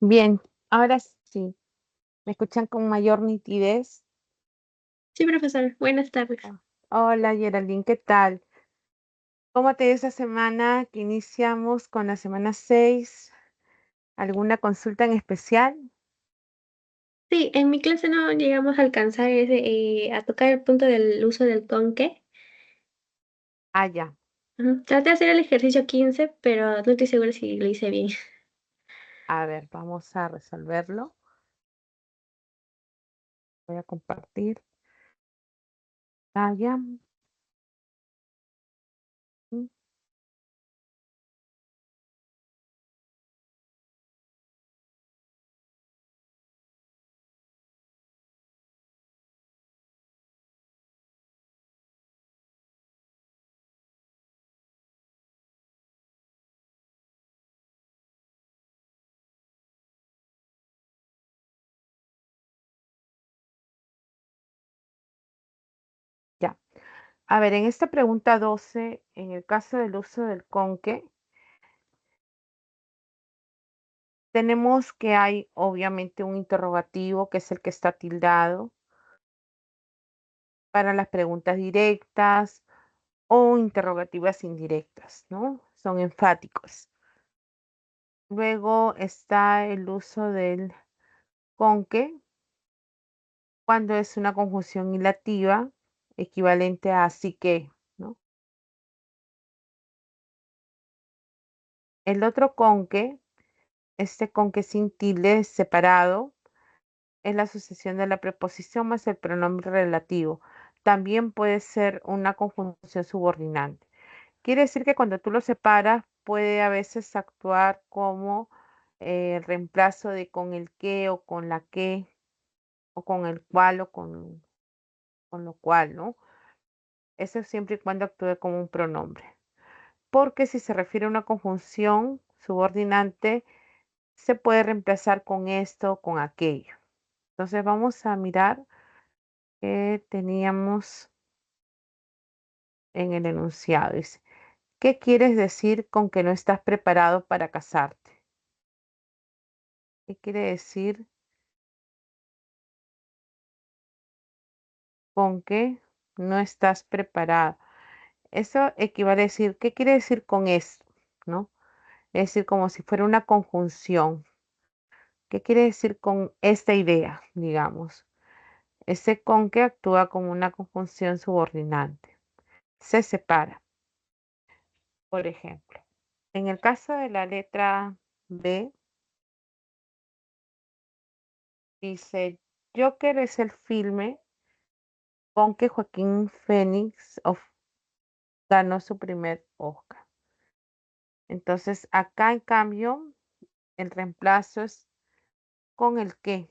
Bien, ahora sí, ¿me escuchan con mayor nitidez? Sí, profesor, buenas tardes. Oh, hola Geraldine, ¿qué tal? ¿Cómo te dio esa semana que iniciamos con la semana 6? ¿Alguna consulta en especial? Sí, en mi clase no llegamos a alcanzar a tocar el punto del uso del conque. Ah, ya. Traté de hacer el ejercicio 15, pero no estoy segura si lo hice bien. A ver, vamos a resolverlo. Voy a compartir. Ah, ya. Mm, ya. A ver, en esta pregunta 12, en el caso del uso del conque, tenemos que hay obviamente un interrogativo que es el que está tildado para las preguntas directas o interrogativas indirectas, ¿no? Son enfáticos. Luego está el uso del con que cuando es una conjunción ilativa equivalente a así que, ¿no? El otro con que, este con que sin tilde separado, es la sucesión de la preposición más el pronombre relativo. También puede ser una conjunción subordinante. Quiere decir que cuando tú lo separas, puede a veces actuar como el reemplazo de con el que o con la que o con el cual o con lo cual, ¿no? Eso siempre y cuando actúe como un pronombre. Porque si se refiere a una conjunción subordinante, se puede reemplazar con esto o con aquello. Entonces vamos a mirar qué teníamos en el enunciado. Dice, ¿qué quieres decir con que no estás preparado para casarte? ¿Qué quiere decir con que no estás preparado? Eso equivale a decir, ¿qué quiere decir con esto? ¿No? Es decir, como si fuera una conjunción. ¿Qué quiere decir con esta idea, digamos? Ese con que actúa como una conjunción subordinante. Se separa. Por ejemplo, en el caso de la letra B, dice, Joker es el filme con que Joaquín Phoenix ganó su primer Oscar. Entonces, acá en cambio, el reemplazo es con el que.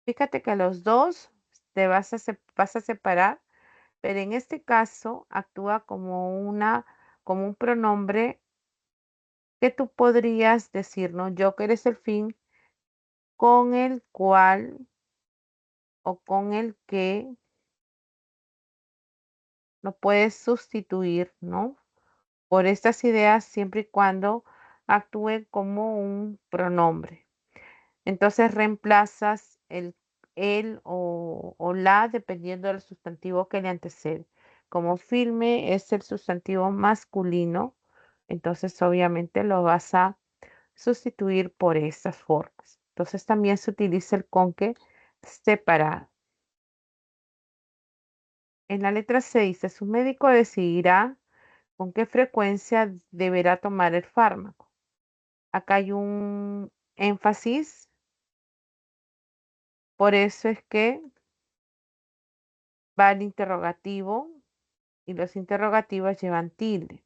Fíjate que los dos te vas a separar, pero en este caso actúa como un pronombre que tú podrías decir, ¿no? Yo que eres el fin con el cual o con el que lo puedes sustituir, ¿no? Por estas ideas siempre y cuando actúe como un pronombre. Entonces reemplazas el o la dependiendo del sustantivo que le antecede. Como filme es el sustantivo masculino, entonces obviamente lo vas a sustituir por estas formas. Entonces también se utiliza el con que separado. En la letra 6, su médico decidirá con qué frecuencia deberá tomar el fármaco. Acá hay un énfasis, por eso es que va el interrogativo y los interrogativos llevan tilde.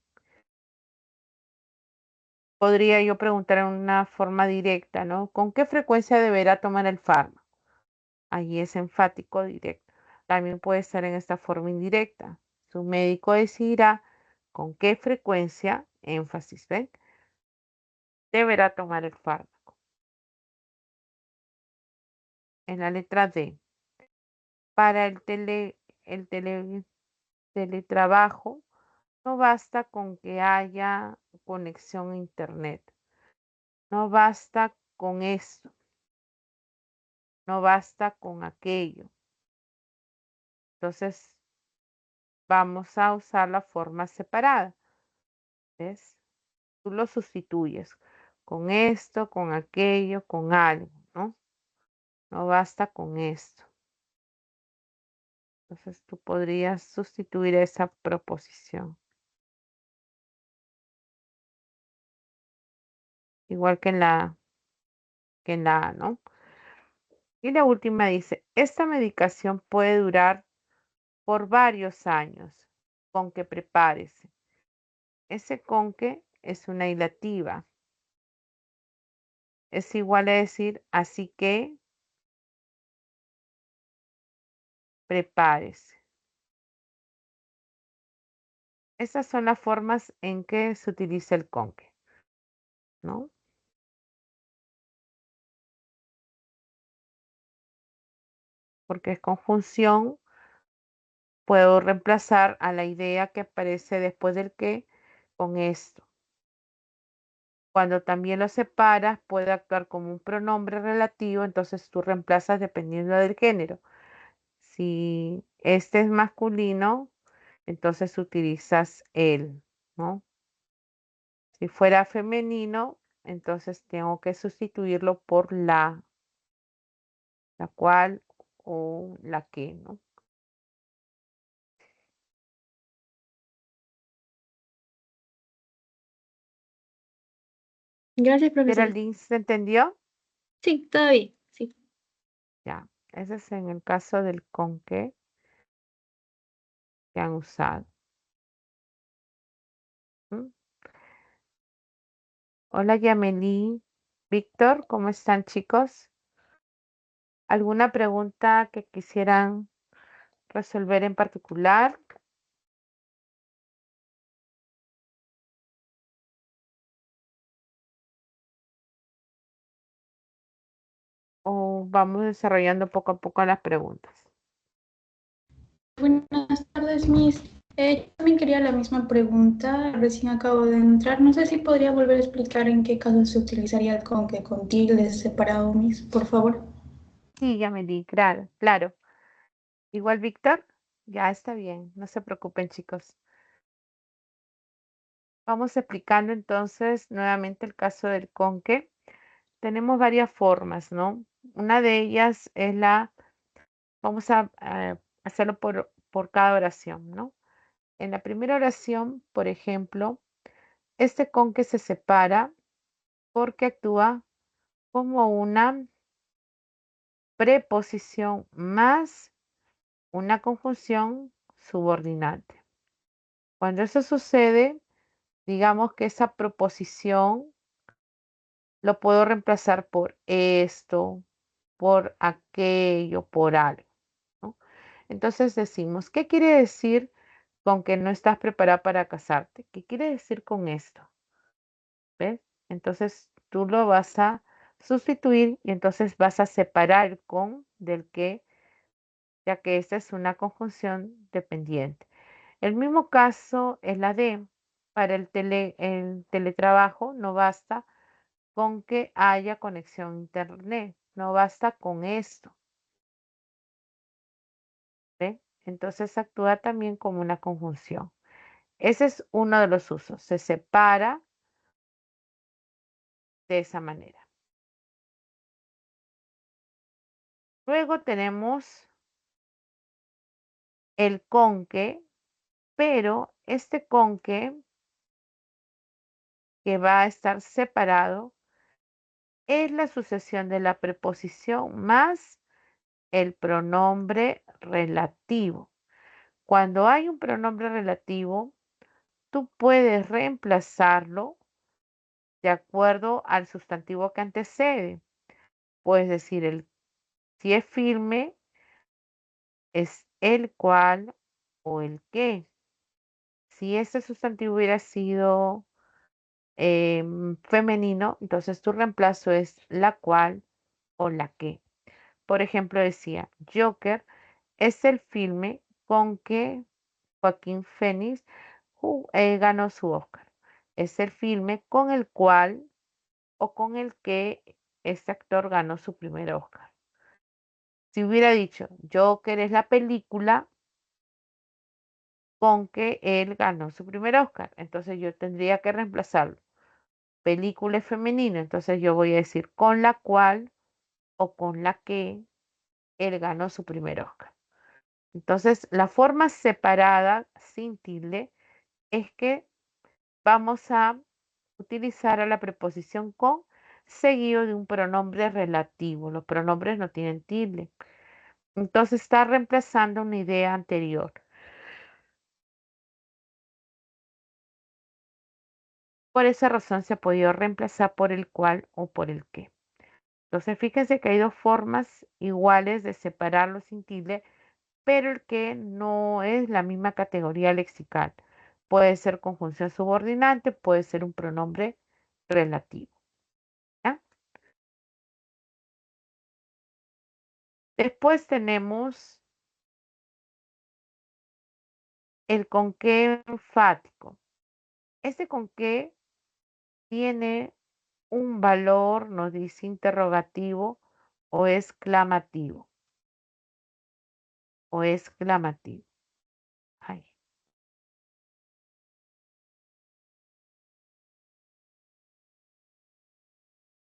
Podría yo preguntar en una forma directa, ¿no? ¿Con qué frecuencia deberá tomar el fármaco? Ahí es enfático directo. También puede estar en esta forma indirecta. Su médico decidirá con qué frecuencia, énfasis, ¿ven? Deberá tomar el fármaco. En la letra D, para el teletrabajo, no basta con que haya conexión a internet, no basta con esto, no basta con aquello. Entonces vamos a usar la forma separada, ¿ves? Tú lo sustituyes con esto, con aquello, con algo, ¿no? No basta con esto. Entonces tú podrías sustituir esa proposición. Igual que en la A, ¿no? Y la última dice, esta medicación puede durar por varios años, con que prepárese. Ese con que es una hilativa. Es igual a decir, así que prepárese. Esas son las formas en que se utiliza el con que, ¿no? Porque es conjunción, puedo reemplazar a la idea que aparece después del que con esto. Cuando también lo separas, puede actuar como un pronombre relativo, entonces tú reemplazas dependiendo del género. Si este es masculino, entonces utilizas él, ¿no? Si fuera femenino, entonces tengo que sustituirlo por la cual o la que, ¿no? Gracias, profesora. Geraldine, ¿se entendió? Sí, todo bien. Sí. Ya, ese es en el caso del con que han usado. ¿M? Hola, Yameli, Víctor, ¿cómo están, chicos? ¿Alguna pregunta que quisieran resolver en particular? ¿O vamos desarrollando poco a poco las preguntas? Buenas tardes, Miss. Yo también quería la misma pregunta. Recién acabo de entrar. No sé si podría volver a explicar en qué caso se utilizaría el con que con tildes separado, Miss, por favor. Sí, Yameli, claro, claro. Igual, Víctor, ya está bien, no se preocupen, chicos. Vamos explicando entonces nuevamente el caso del con que. Tenemos varias formas, ¿no? Una de ellas es vamos a hacerlo por cada oración, ¿no? En la primera oración, por ejemplo, este con que se separa porque actúa como una preposición más una conjunción subordinante. Cuando eso sucede, digamos que esa proposición lo puedo reemplazar por esto, por aquello, por algo, ¿no? Entonces decimos, ¿qué quiere decir con que no estás preparada para casarte? ¿Qué quiere decir con esto? ¿Ves? Entonces tú lo vas a sustituir y entonces vas a separar el con del que, ya que esta es una conjunción dependiente. El mismo caso es la de, para el teletrabajo no basta con que haya conexión a internet, no basta con esto, ¿ve? Entonces actúa también como una conjunción. Ese es uno de los usos, se separa de esa manera. Luego tenemos el con que, pero este con que va a estar separado es la sucesión de la preposición más el pronombre relativo. Cuando hay un pronombre relativo, tú puedes reemplazarlo de acuerdo al sustantivo que antecede. Puedes decir, si es firme, es el cual o el que. Si ese sustantivo hubiera sido femenino, entonces tu reemplazo es la cual o la que. Por ejemplo, decía, Joker es el filme con que Joaquín Phoenix ganó su Oscar. Es el filme con el cual o con el que este actor ganó su primer Oscar. Si hubiera dicho Joker es la película con que él ganó su primer Oscar, entonces yo tendría que reemplazarlo. Película es femenino, entonces yo voy a decir con la cual o con la que él ganó su primer Oscar. Entonces, la forma separada, sin tilde, es que vamos a utilizar a la preposición con seguido de un pronombre relativo. Los pronombres no tienen tilde. Entonces está reemplazando una idea anterior. Por esa razón se ha podido reemplazar por el cual o por el que. Entonces fíjense que hay dos formas iguales de separarlo sin tilde, pero el que no es la misma categoría lexical. Puede ser conjunción subordinante, puede ser un pronombre relativo. ¿Ya? Después tenemos el con qué enfático. Este con qué tiene un valor, nos dice interrogativo o exclamativo. O exclamativo. Ay.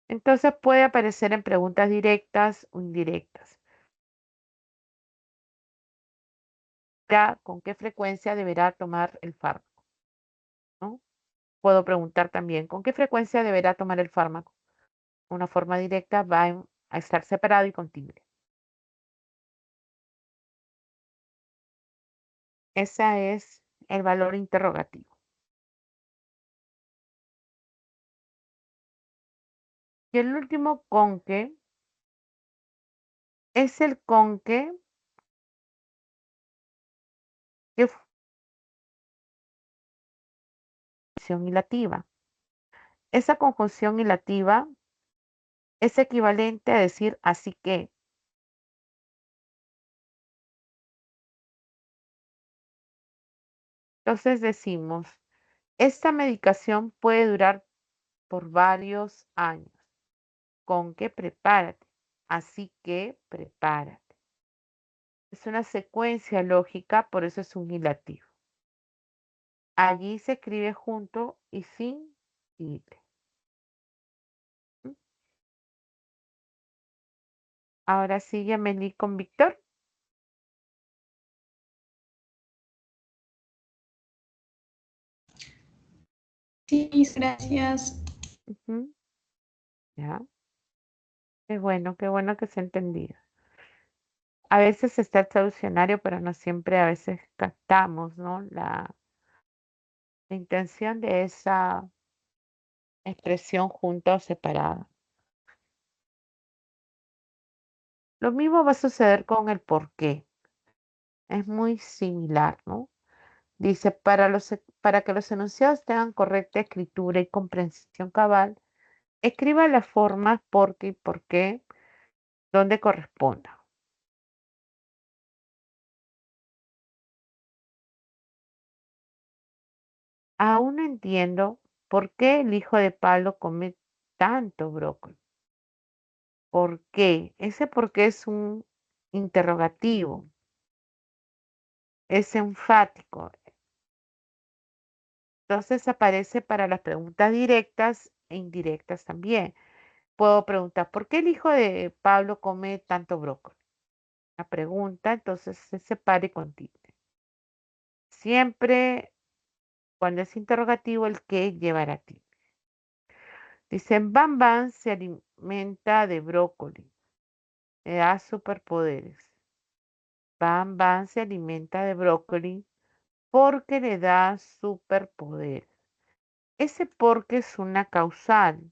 Entonces puede aparecer en preguntas directas o indirectas. ¿Con qué frecuencia deberá tomar el fármaco? ¿No? Puedo preguntar también, ¿con qué frecuencia deberá tomar el fármaco? Una forma directa va a estar separado y con tilde. Ese es el valor interrogativo. Y el último con que es el con que función ilativa. Esa conjunción ilativa es equivalente a decir así que. Entonces decimos, esta medicación puede durar por varios años. Con que prepárate. Así que prepárate. Es una secuencia lógica, por eso es un ilativo. Allí se escribe junto y sin tilde. ¿Mm? Ahora sigue Amelie con Víctor. Sí, gracias. Ujú. Ya. Qué bueno que se ha entendido. A veces está el traduccionario, pero no siempre a veces captamos, ¿no? La intención de esa expresión junta o separada. Lo mismo va a suceder con el por qué. Es muy similar, ¿no? Dice, para que los enunciados tengan correcta escritura y comprensión cabal, escriba las formas porque y por qué donde corresponda. Aún no entiendo por qué el hijo de Pablo come tanto brócoli. ¿Por qué? Ese por qué es un interrogativo, es enfático. Entonces aparece para las preguntas directas e indirectas también. Puedo preguntar, ¿por qué el hijo de Pablo come tanto brócoli? La pregunta, entonces se separe con tilde. Siempre cuando es interrogativo, el que llevará tilde. Dicen, Bam Bam se alimenta de brócoli, le da superpoderes. Bam Bam se alimenta de brócoli porque le da superpoderes. Ese porque es una causal,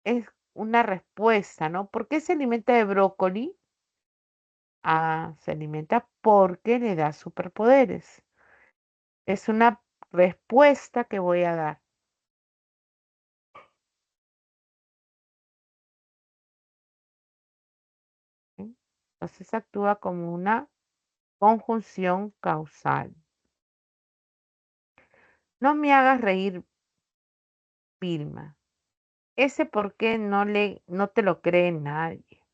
es una respuesta, ¿no? ¿Por qué se alimenta de brócoli? Ah, se alimenta porque le da superpoderes. Es una respuesta que voy a dar. ¿Sí? Entonces actúa como una Conjunción causal. No me hagas reír, Vilma. Ese por qué no te lo cree nadie.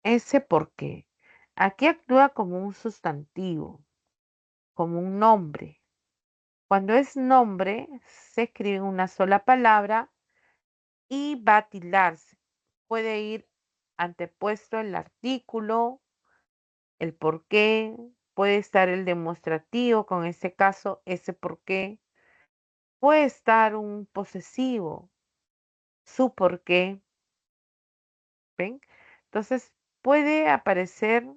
Ese por qué. Aquí actúa como un sustantivo, como un nombre. Cuando es nombre, se escribe en una sola palabra y va a tildarse. Puede ir antepuesto el artículo, el por qué, puede estar el demostrativo, con este caso, ese por qué. Puede estar un posesivo, su por qué, ¿ven? Entonces, puede aparecer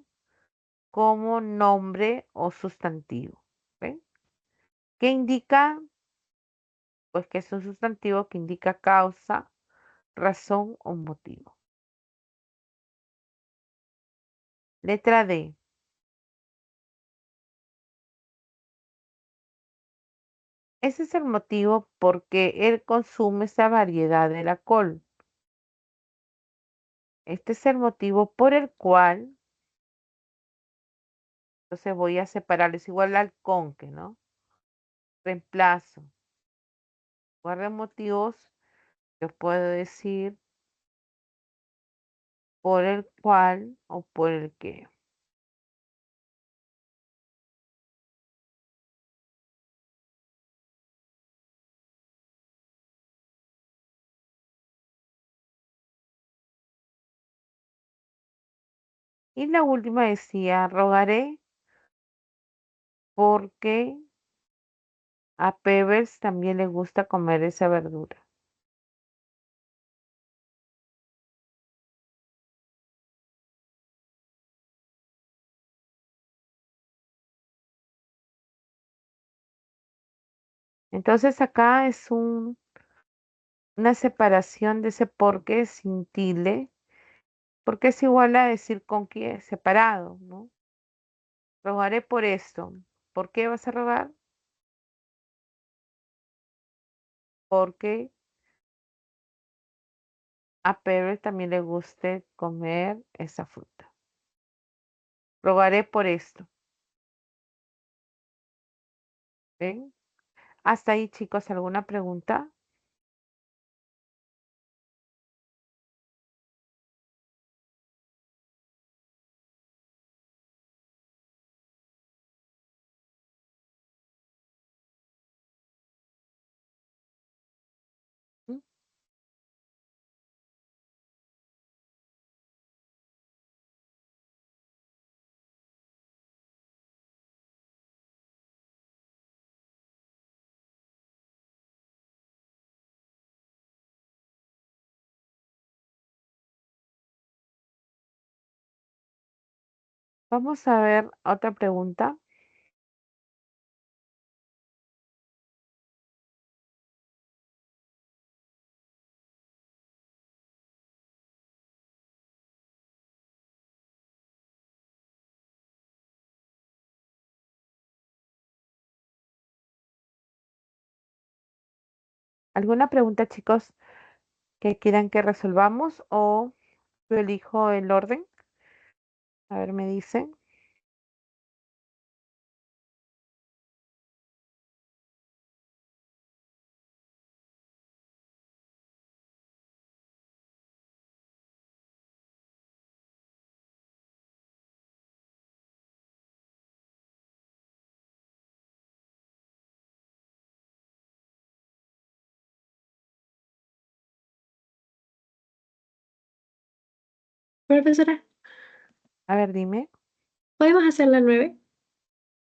como nombre o sustantivo, ¿ven? ¿Qué indica? Pues que es un sustantivo que indica causa, razón o motivo. Letra D. Ese es el motivo por qué él consume esa variedad del alcohol. Este es el motivo por el cual, entonces voy a separarles igual al conque, ¿no? Reemplazo. Guarda motivos, yo puedo decir por el cual o por el que. Y la última decía, rogaré porque a Pebbles también le gusta comer esa verdura. Entonces acá es una separación de ese porque sin tilde, porque es igual a decir con qué separado, ¿no? Rogaré por esto. ¿Por qué vas a rogar? Porque a Pebbles también le guste comer esa fruta. Rogaré por esto. ¿Ven? Hasta ahí, chicos, ¿alguna pregunta? ¿Mm? Vamos a ver otra pregunta. ¿Alguna pregunta, chicos, que quieran que resolvamos o yo elijo el orden? A ver, me dicen. Profesora, A ver, dime. ¿podemos hacer la 9?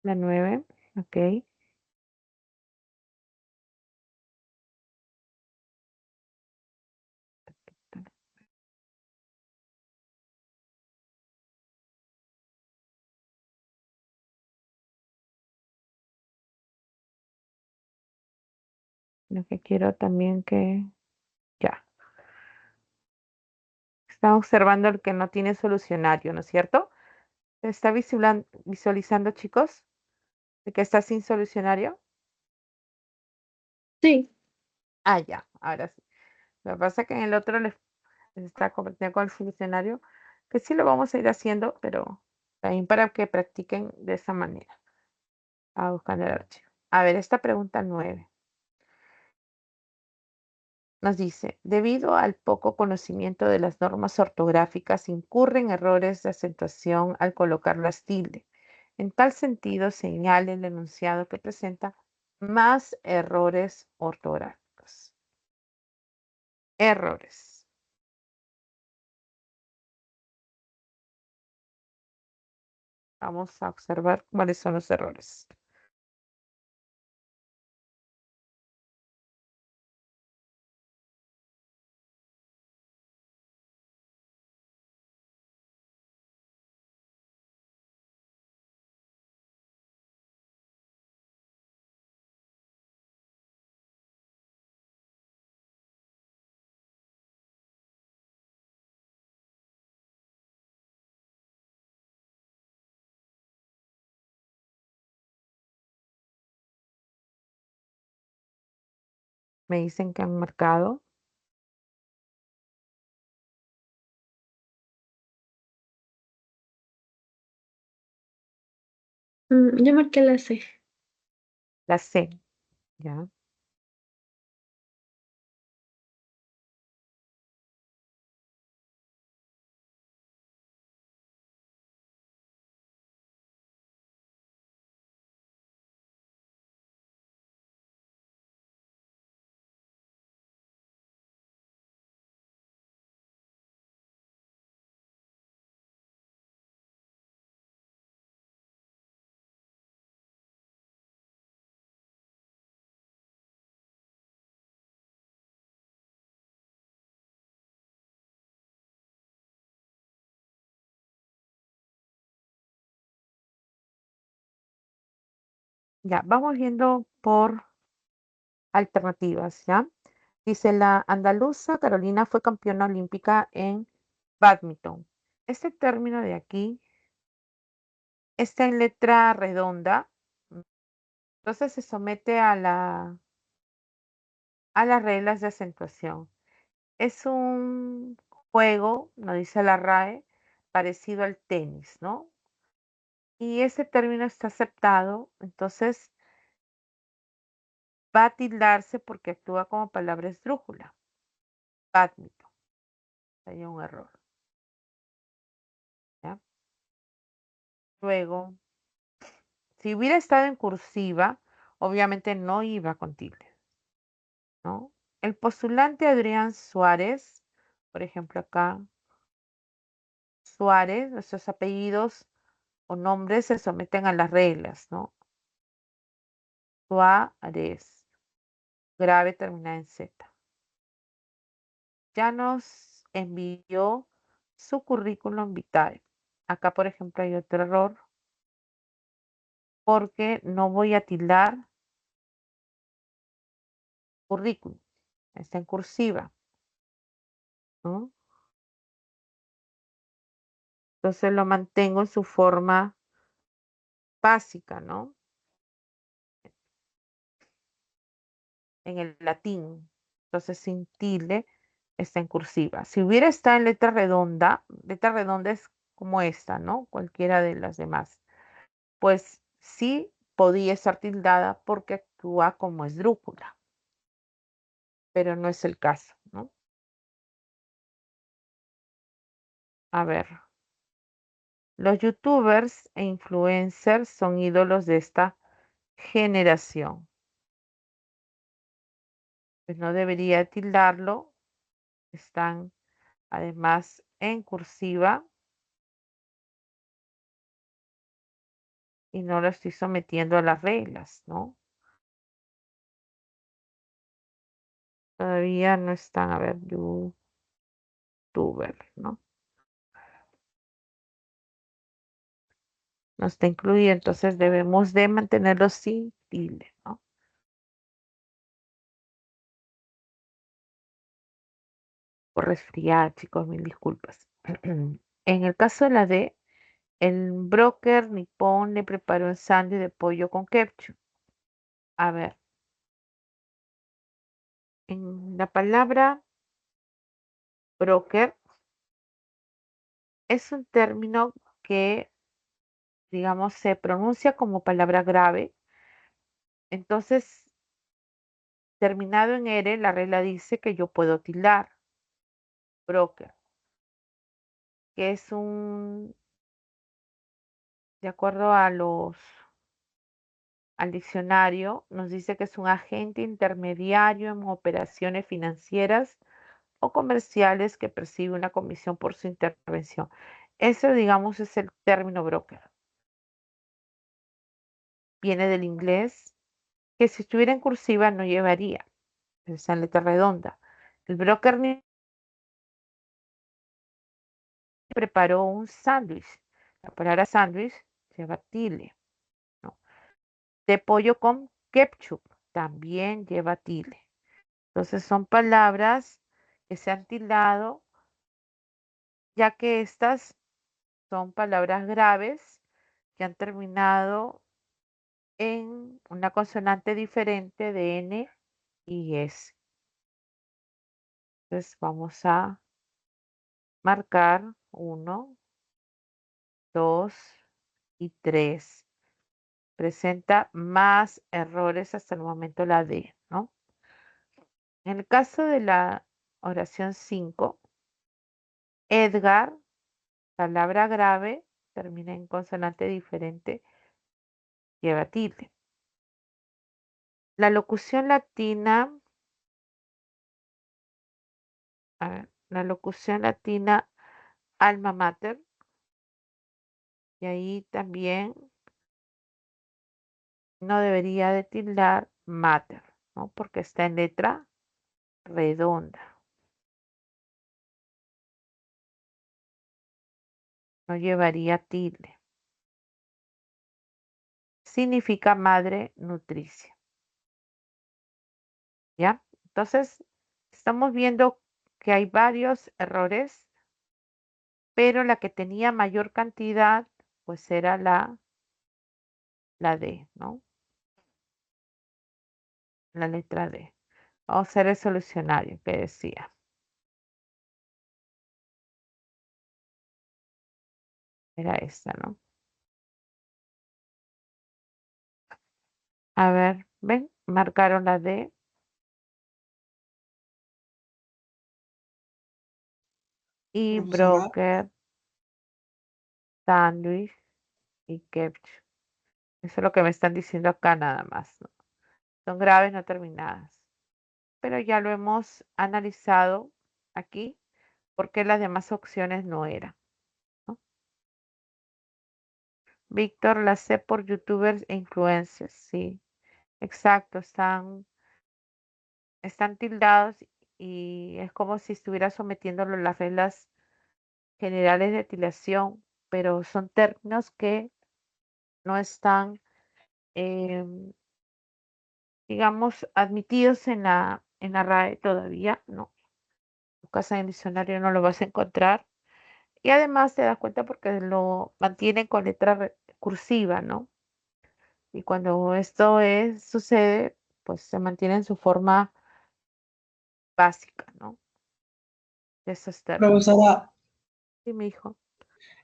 La 9. Ok. Lo que quiero también que... Ya. Está observando el que no tiene solucionario, ¿no es cierto? ¿Se está visualizando, chicos? ¿De que está sin solucionario? Sí. Ah, ya. Ahora sí. Lo que pasa es que en el otro les está convertida con el funcionario, que sí lo vamos a ir haciendo, pero también para que practiquen de esa manera. A buscar el archivo. A ver, esta pregunta 9 nos dice, debido al poco conocimiento de las normas ortográficas, incurren errores de acentuación al colocar las tildes. En tal sentido, señale el enunciado que presenta más errores ortográficos. Errores. Vamos a observar cuáles son los errores. Me dicen que han marcado. Yo marqué la C. La C. ¿Ya? Ya, vamos viendo por alternativas, ¿ya? Dice, la andaluza Carolina fue campeona olímpica en bádminton. Este término de aquí está en letra redonda, entonces se somete a las reglas de acentuación. Es un juego, nos dice la RAE, parecido al tenis, ¿no? Y ese término está aceptado, entonces va a tildarse porque actúa como palabra esdrújula. Bádminton. Hay un error. ¿Ya? Luego, si hubiera estado en cursiva, obviamente no iba con tilde, ¿no? El postulante Adrián Suárez, por ejemplo acá, Suárez, nuestros apellidos o nombres se someten a las reglas, ¿no? Suárez, grave terminada en Z. Ya nos envió su currículum vitae. Acá, por ejemplo, hay otro error porque no voy a tildar currículum. Está en cursiva, ¿no? Entonces lo mantengo en su forma básica, ¿no? En el latín. Entonces sin tilde está en cursiva. Si hubiera estado en letra redonda es como esta, ¿no? Cualquiera de las demás. Pues sí podía estar tildada porque actúa como esdrújula, pero no es el caso, ¿no? A ver, los youtubers e influencers son ídolos de esta generación. Pues no debería tildarlo. Están además en cursiva y no lo estoy sometiendo a las reglas, ¿no? Todavía no están, a ver, youtuber, ¿no? No está incluido, entonces debemos de mantenerlo sin tilde, ¿no? Por resfriar, chicos, mil disculpas. En el caso de la D, el broker nipón le preparó un sándwich de pollo con ketchup. A ver, en la palabra broker es un término que, digamos, se pronuncia como palabra grave. Entonces, terminado en R, la regla dice que yo puedo tildar broker, que es de acuerdo al diccionario, nos dice que es un agente intermediario en operaciones financieras o comerciales que percibe una comisión por su intervención. Ese, digamos, es el término broker. Viene del inglés, que si estuviera en cursiva no llevaría, está en letra redonda. El broker ni preparó un sándwich. La palabra sándwich lleva tilde, ¿no? De pollo con ketchup también lleva tilde. Entonces son palabras que se han tildado, ya que estas son palabras graves que han terminado en una consonante diferente de N y S. Entonces vamos a marcar 1, 2 y 3. Presenta más errores hasta el momento la D, ¿no? En el caso de la oración 5, Edgar, palabra grave, termina en consonante diferente, lleva tilde. La locución latina, la locución latina alma mater, y ahí también no debería de tildar mater, ¿no? Porque está en letra redonda, no llevaría tilde. Significa madre nutricia, ¿ya? Entonces, estamos viendo que hay varios errores, pero la que tenía mayor cantidad, pues era la D, ¿no? La letra D. Vamos a hacer el solucionario que decía. Era esta, ¿no? A ver, ¿ven? Marcaron la D y Profesora, broker, sándwich y ketchup. Eso es lo que me están diciendo acá nada más, ¿no? Son graves no terminadas. Pero ya lo hemos analizado aquí porque las demás opciones no eran, ¿no? Víctor, la sé por youtubers e influencers, sí, exacto, están tildados y es como si estuviera sometiéndolo a las reglas generales de titulación, pero son términos que no están, em, digamos, admitidos en la RAE todavía, no. En casa en diccionario no lo vas a encontrar. Y además te das cuenta porque lo mantienen con letra cursiva, ¿no? Y cuando sucede, pues se mantiene en su forma básica, ¿no? De esos términos. profesora, Sí, mi hijo.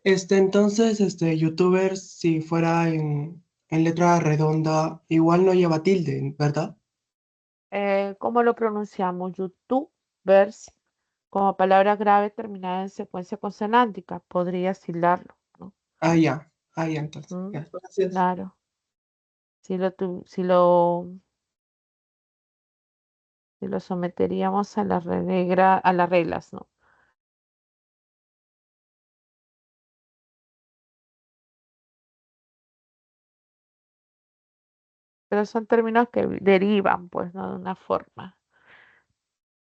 entonces, youtuber, si fuera en letra redonda, igual no lleva tilde, ¿verdad? ¿Cómo lo pronunciamos? YouTubers, como palabra grave terminada en secuencia consonántica. Podrías tildarlo, ¿no? Ah, ya, entonces. ¿Mm? Ya, gracias. Claro. Si lo someteríamos a las reglas, ¿no? Pero son términos que derivan, pues, ¿no? De una forma,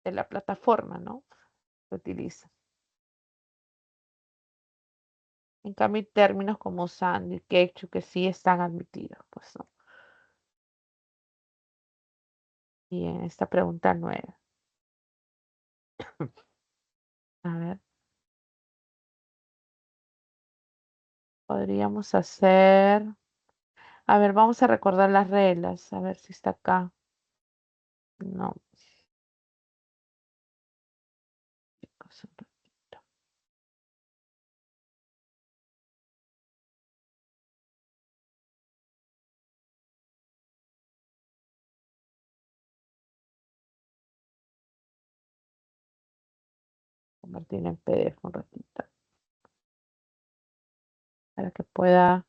de la plataforma, ¿no? Se utilizan. En cambio, hay términos como sándwich, ketchup, que sí están admitidos, pues, ¿no? Y en esta pregunta 9. A ver, podríamos hacer. A ver, vamos a recordar las reglas. A ver si está acá. No. Chicos, un ratito. Convertir en PDF un ratito para que pueda.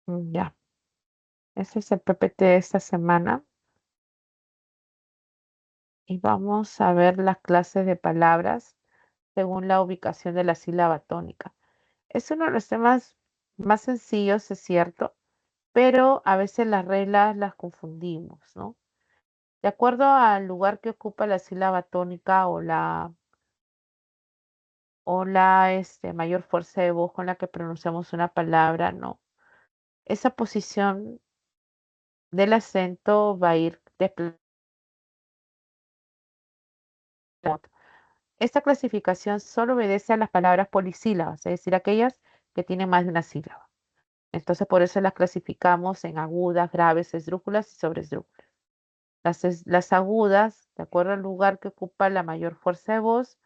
Ya, ese es el PPT de esta semana y vamos a ver las clases de palabras según la ubicación de la sílaba tónica. Es uno de los temas más sencillos, es cierto, pero a veces las reglas las confundimos, ¿no? De acuerdo al lugar que ocupa la sílaba tónica o la mayor fuerza de voz con la que pronunciamos una palabra, ¿no? Esa posición del acento va a ir desplazando. Esta clasificación solo obedece a las palabras polisílabas, es decir, aquellas que tienen más de una sílaba. Entonces, por eso las clasificamos en agudas, graves, esdrújulas y sobresdrújulas. Las agudas, de acuerdo al lugar que ocupa la mayor fuerza de voz,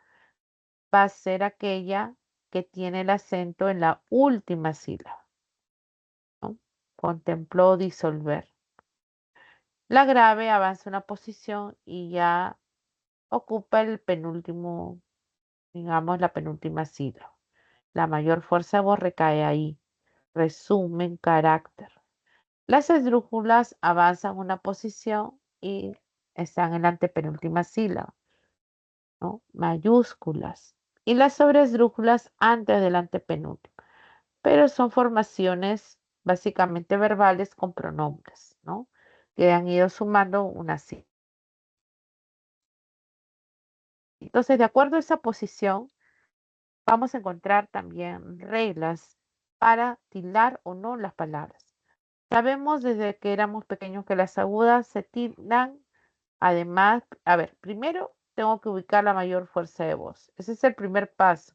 va a ser aquella que tiene el acento en la última sílaba, ¿no? Contempló disolver. La grave avanza una posición y ya ocupa el penúltimo, digamos, la penúltima sílaba. La mayor fuerza de voz recae ahí. Resumen, carácter. Las esdrújulas avanzan una posición y están en la antepenúltima sílaba, ¿no? Mayúsculas. Y las sobresdrújulas antes del antepenúltimo. Pero son formaciones básicamente verbales con pronombres, ¿no? Que han ido sumando una sílaba. Entonces, de acuerdo a esa posición, vamos a encontrar también reglas para tildar o no las palabras. Sabemos desde que éramos pequeños que las agudas se tildan. Además, a ver, primero tengo que ubicar la mayor fuerza de voz. Ese es el primer paso.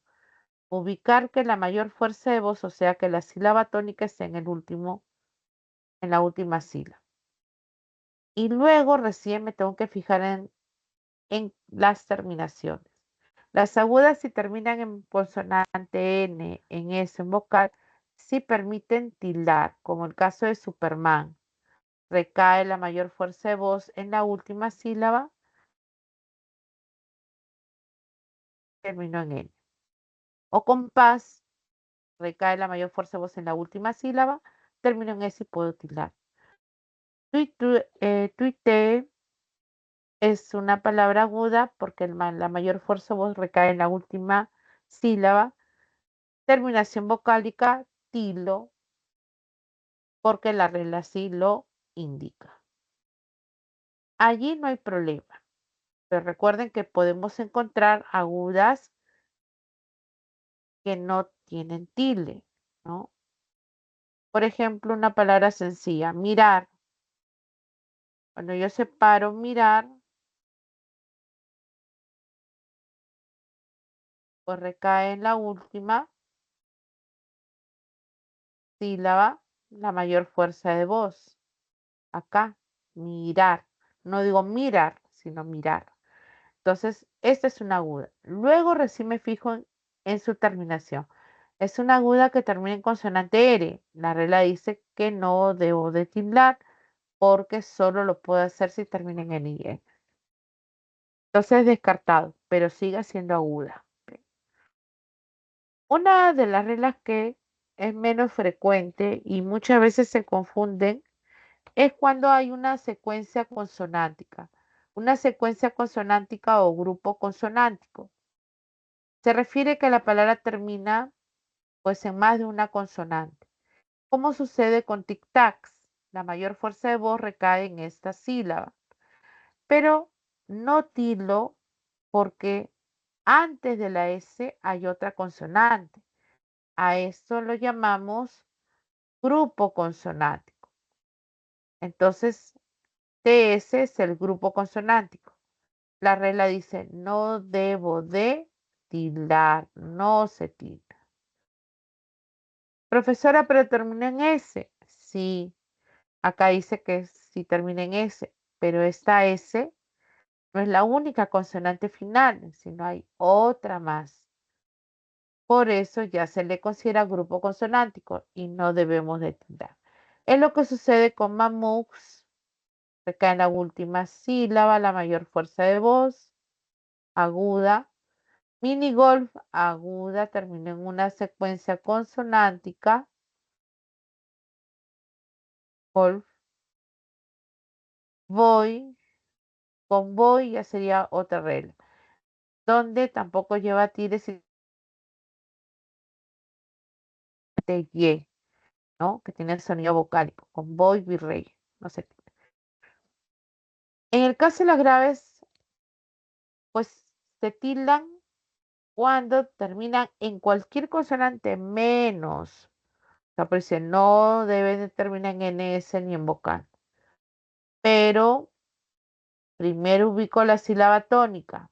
Ubicar que la mayor fuerza de voz, o sea, que la sílaba tónica esté en la última sílaba. Y luego recién me tengo que fijar en las terminaciones. Las agudas, si terminan en consonante N, en S, en vocal, sí permiten tildar, como el caso de Superman. Recae la mayor fuerza de voz en la última sílaba, terminó en N. O compás, recae la mayor fuerza de voz en la última sílaba, termino en S y puedo tildar. Tuite es una palabra aguda porque la mayor fuerza de voz recae en la última sílaba. Terminación vocálica, tildo, porque la regla así lo indica. Allí no hay problema, pero recuerden que podemos encontrar agudas que no tienen tilde, ¿no? Por ejemplo, una palabra sencilla, mirar. Cuando yo separo mirar, pues recae en la última sílaba la mayor fuerza de voz. Acá, mirar. No digo mirar, sino mirar. Entonces, esta es una aguda. Luego recién me fijo en su terminación. Es una aguda que termina en consonante R. La regla dice que no debo de tildar porque solo lo puedo hacer si termina en N y N. Entonces, descartado, pero sigue siendo aguda. Una de las reglas que es menos frecuente y muchas veces se confunden es cuando hay una secuencia consonántica. Una secuencia consonántica o grupo consonántico. Se refiere que la palabra termina pues en más de una consonante. ¿Cómo sucede con tic-tacs? La mayor fuerza de voz recae en esta sílaba. Pero no tildo porque antes de la S hay otra consonante. A esto lo llamamos grupo consonántico. Entonces, TS es el grupo consonántico. La regla dice, no debo de tildar, no se tilda. Profesora, pero termina en S. Sí, acá dice que sí termina en S, pero esta S no es la única consonante final, sino hay otra más. Por eso ya se le considera grupo consonántico y no debemos de tildar. Es lo que sucede con mamux, recae en la última sílaba, la mayor fuerza de voz, aguda. Mini golf, aguda, termina en una secuencia consonántica. Golf, voy, con voy ya sería otra regla. Donde tampoco lleva tildes y de Y, ¿no? Que tiene el sonido vocálico, con voy, virrey, no sé. En el caso de las graves, pues se tildan cuando terminan en cualquier consonante menos. O sea, por eso no deben de terminar en S ni en vocal. Pero primero ubico la sílaba tónica,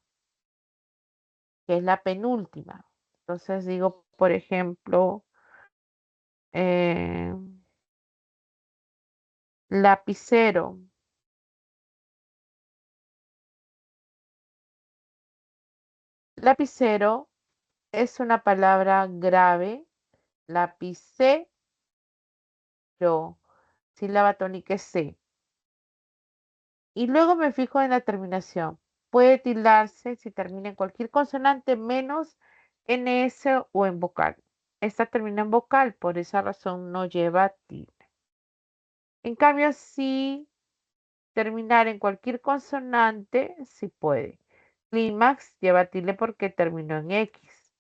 que es la penúltima. Entonces digo, por ejemplo, eh, lapicero. Lapicero es una palabra grave. Lapicero, sílaba tónica es C. Y luego me fijo en la terminación. Puede tildarse si termina en cualquier consonante menos en S o en vocal. Esta termina en vocal, por esa razón no lleva tilde. En cambio, si terminar en cualquier consonante, sí puede. Clímax lleva tilde porque terminó en X.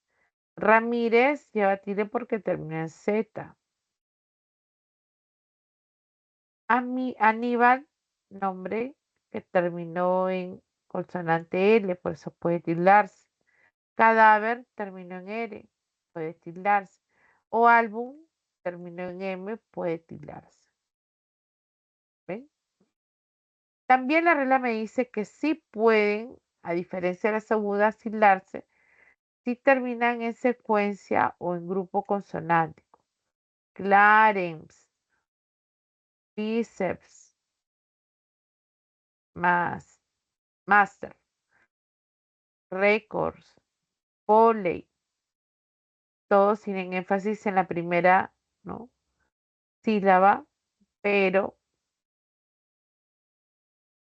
Ramírez lleva tilde porque terminó en Z. Aníbal, nombre que terminó en consonante L, por eso puede tildarse. Cadáver terminó en R, puede tildarse. O álbum terminó en M, puede tildarse. ¿Ven? También la regla me dice que sí pueden, a diferencia de las agudas, tildarse si terminan en secuencia o en grupo consonántico. Clarence, bíceps, más, master, records, poley, todos tienen énfasis en la primera, ¿no? sílaba, pero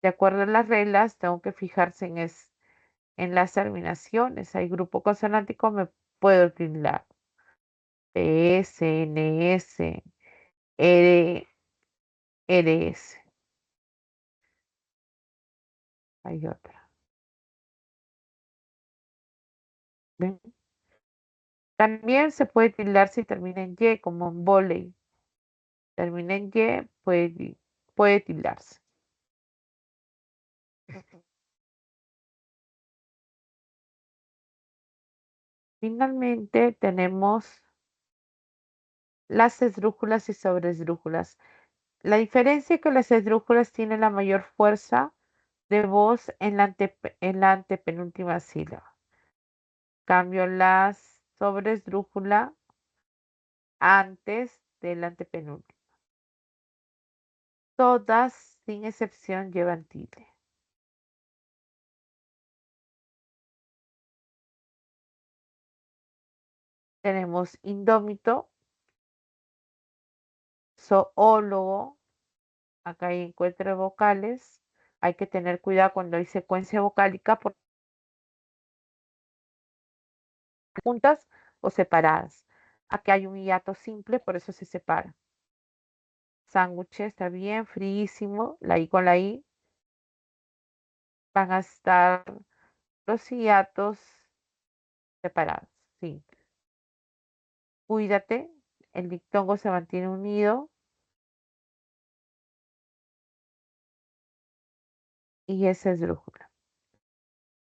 de acuerdo a las reglas tengo que fijarse en las terminaciones. Hay grupo consonántico, me puedo tildar. PS, NS, R, RS. Hay otra. ¿Ven? También se puede tildar si termina en Y, como en volei. Termina en Y, puede tildarse. Finalmente tenemos las esdrújulas y sobresdrújulas. La diferencia es que las esdrújulas tienen la mayor fuerza de voz en la antepenúltima sílaba. Cambio las sobresdrújula antes del antepenúltimo. Todas, sin excepción, llevan tilde. Tenemos indómito, zoólogo, acá hay encuentro de vocales. Hay que tener cuidado cuando hay secuencia vocálica por juntas o separadas. Aquí hay un hiato simple, por eso se separa. Sándwich está bien, fríísimo, la I con la I. Van a estar los hiatos separados, sí. Cuídate, el dictongo se mantiene unido y esa es esdrújula.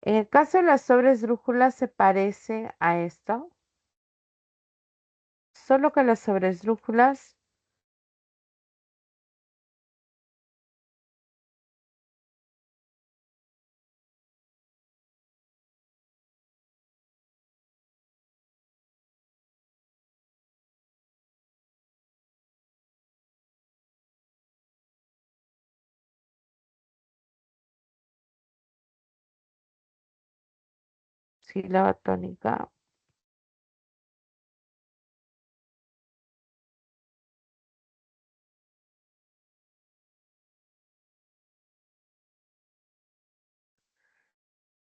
En el caso de las sobresdrújulas se parece a esto, solo que las sobresdrújulas sílaba tónica.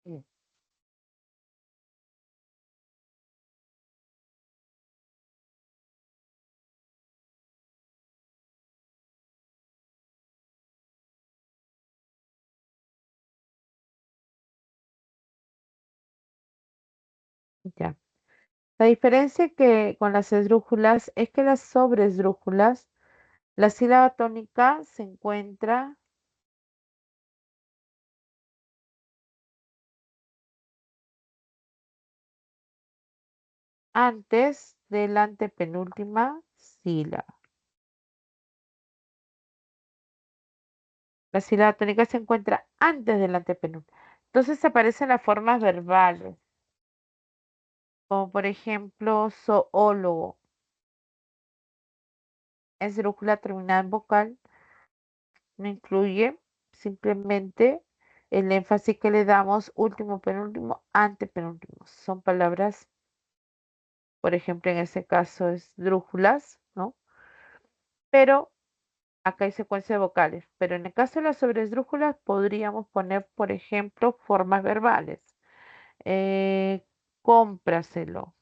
Mm, Ya. La diferencia que con las esdrújulas es que las sobresdrújulas, la sílaba tónica se encuentra antes de la antepenúltima sílaba. La sílaba tónica se encuentra antes de la antepenúltima. Entonces aparecen las formas verbales, como por ejemplo zoólogo. Esdrújula terminada en vocal, no incluye simplemente el énfasis que le damos último, penúltimo, antepenúltimo. Son palabras, por ejemplo, en este caso esdrújulas, ¿no? Pero acá hay secuencia de vocales. Pero en el caso de las sobresdrújulas podríamos poner, por ejemplo, formas verbales. Eh, cómpraselo.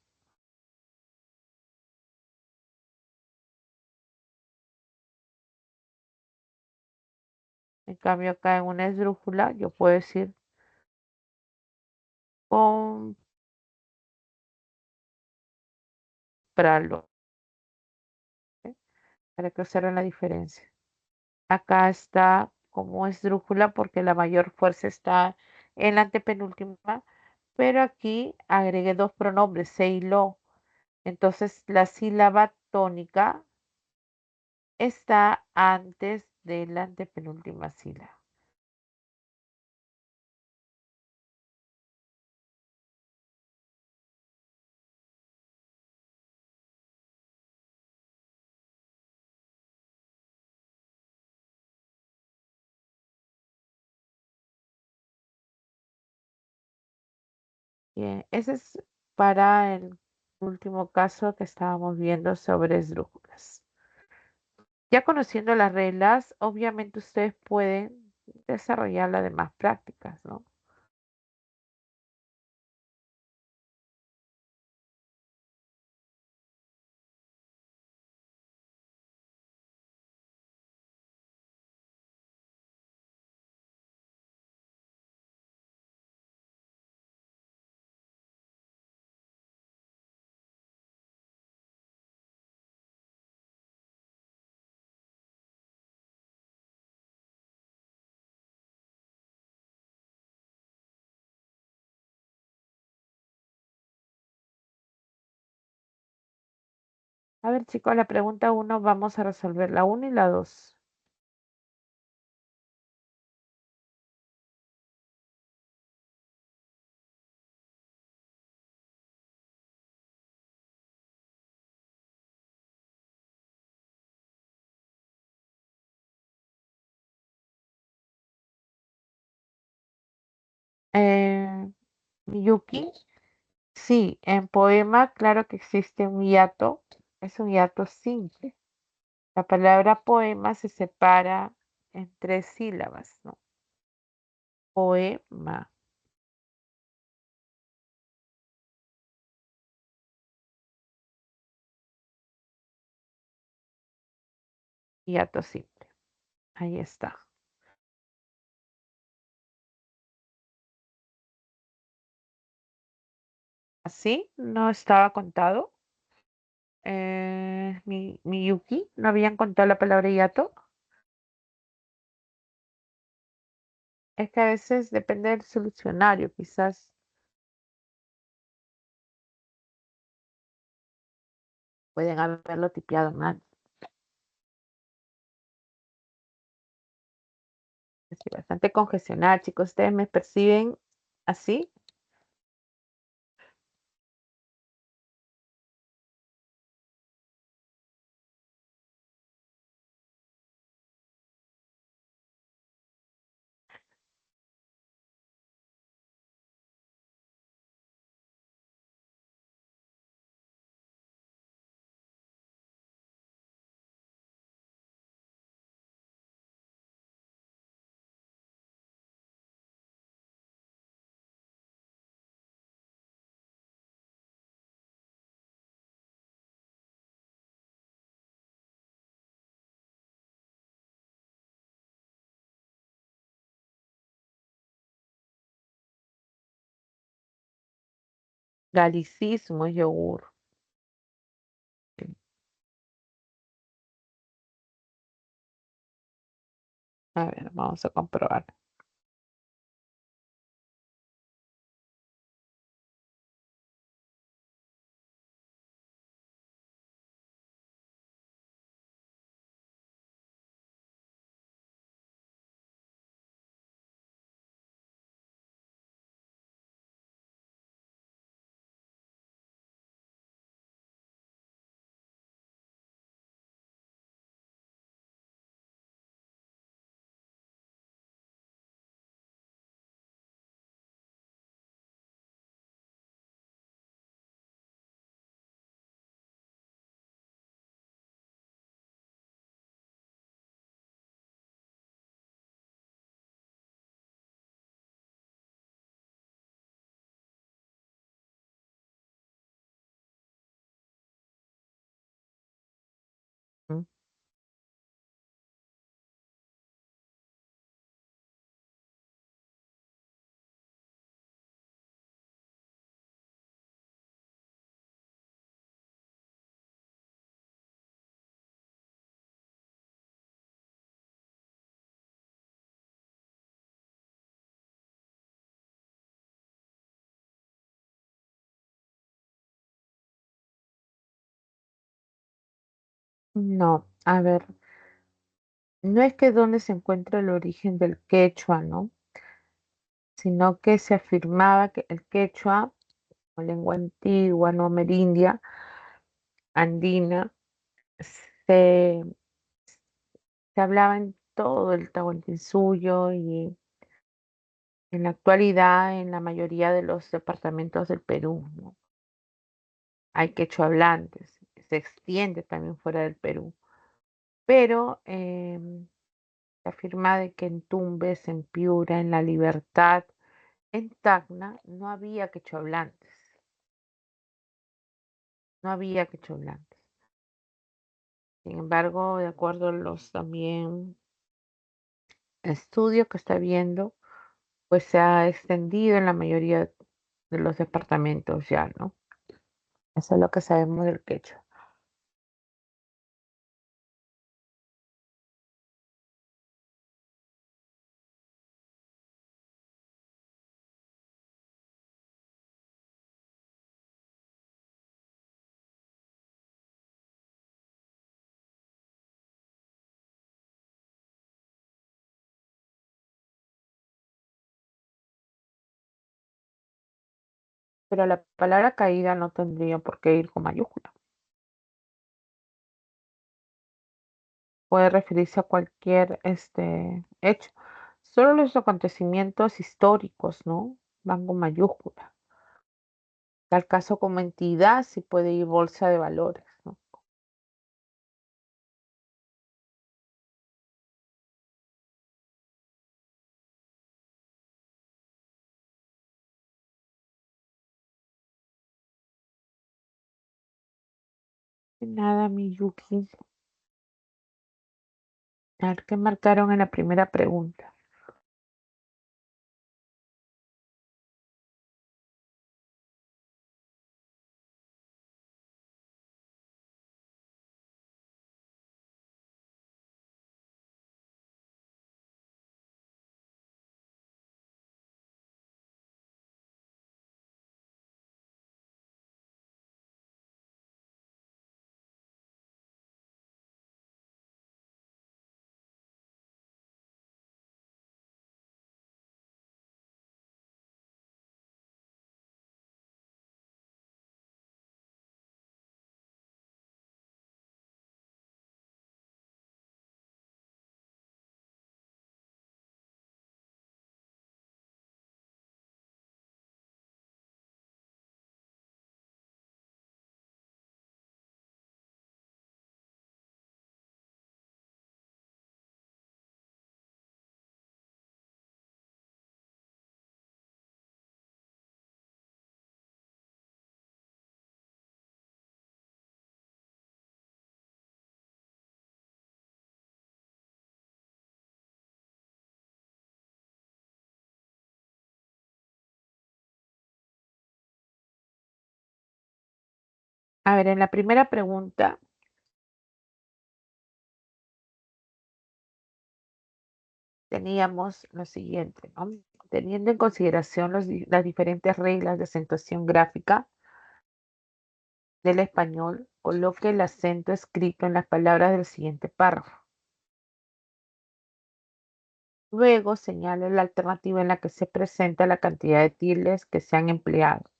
En cambio, acá en una esdrújula yo puedo decir cómpralo, ¿eh? Para que observen la diferencia. Acá está como esdrújula porque la mayor fuerza está en la antepenúltima, pero aquí agregué dos pronombres, se y lo. Entonces la sílaba tónica está antes de la antepenúltima sílaba. Bien, ese es para el último caso que estábamos viendo sobre esdrújulas. Ya conociendo las reglas, obviamente ustedes pueden desarrollar las demás prácticas, ¿no? A ver, chicos, la pregunta uno vamos a resolver la uno y la 2. Miyuki, sí, en poema, claro que existe un hiato, es un hiato simple. La palabra poema se separa en tres sílabas, ¿no? Poema, hiato simple. Ahí está. ¿Así? ¿No estaba contado? Miyuki, ¿no habían contado la palabra hiato? Es que a veces depende del solucionario, quizás pueden haberlo tipeado mal. Estoy bastante congestionada, chicos. ¿Ustedes me perciben así? Galicismo es yogur. A ver, vamos a comprobar. Mm, No, a ver, no es que dónde se encuentra el origen del quechua, ¿no? Sino que se afirmaba que el quechua, o lengua antigua, no amerindia, andina, se, se hablaba en todo el Tahuantinsuyo y en la actualidad en la mayoría de los departamentos del Perú, ¿no? Hay quechua hablantes, se extiende también fuera del Perú, pero se afirma de que en Tumbes, en Piura, en La Libertad, en Tacna, no había quechua hablantes, no había quechua hablantes. Sin embargo, de acuerdo a los también estudios que está viendo, pues se ha extendido en la mayoría de los departamentos ya, ¿no? Eso es lo que sabemos del quechua. Pero la palabra caída no tendría por qué ir con mayúscula. Puede referirse a cualquier hecho. Solo los acontecimientos históricos, ¿no? Van con mayúscula. Tal caso como entidad sí puede ir bolsa de valores, ¿no? De nada, mi Yuki. A ver qué marcaron en la primera pregunta. A ver, en la primera pregunta teníamos lo siguiente, ¿no? Teniendo en consideración las diferentes reglas de acentuación gráfica del español, coloque el acento escrito en las palabras del siguiente párrafo. Luego señale la alternativa en la que se presenta la cantidad de tildes que se han empleado.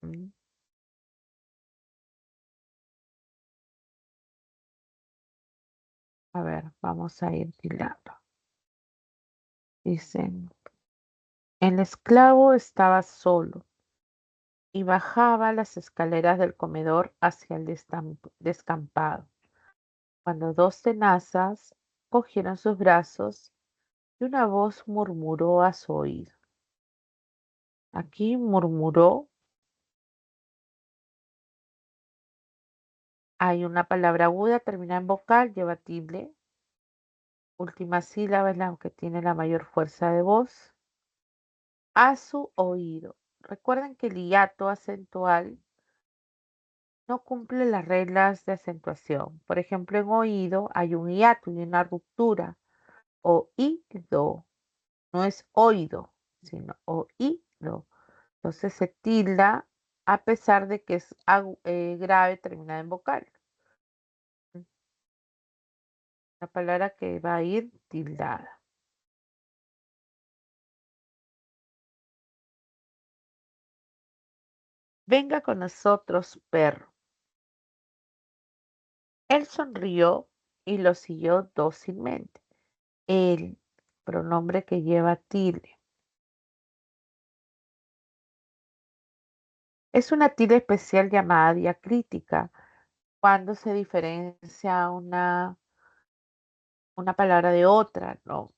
¿Mm? A ver, vamos a ir tildando. Dicen, el esclavo estaba solo y bajaba las escaleras del comedor hacia el descampado, cuando dos tenazas cogieron sus brazos y una voz murmuró a su oído. Aquí murmuró, hay una palabra aguda, termina en vocal, lleva tilde. Última sílaba es la que tiene la mayor fuerza de voz. A su oído. Recuerden que el hiato acentual no cumple las reglas de acentuación. Por ejemplo, en oído hay un hiato y una ruptura. Oído. No es oído, sino oído. Entonces se tilda a pesar de que es grave terminada en vocal. La palabra que va a ir tildada. Venga con nosotros, perro. Él sonrió y lo siguió dócilmente. El pronombre que lleva tilde. Es una tilde especial llamada diacrítica cuando se diferencia una palabra de otra, ¿no?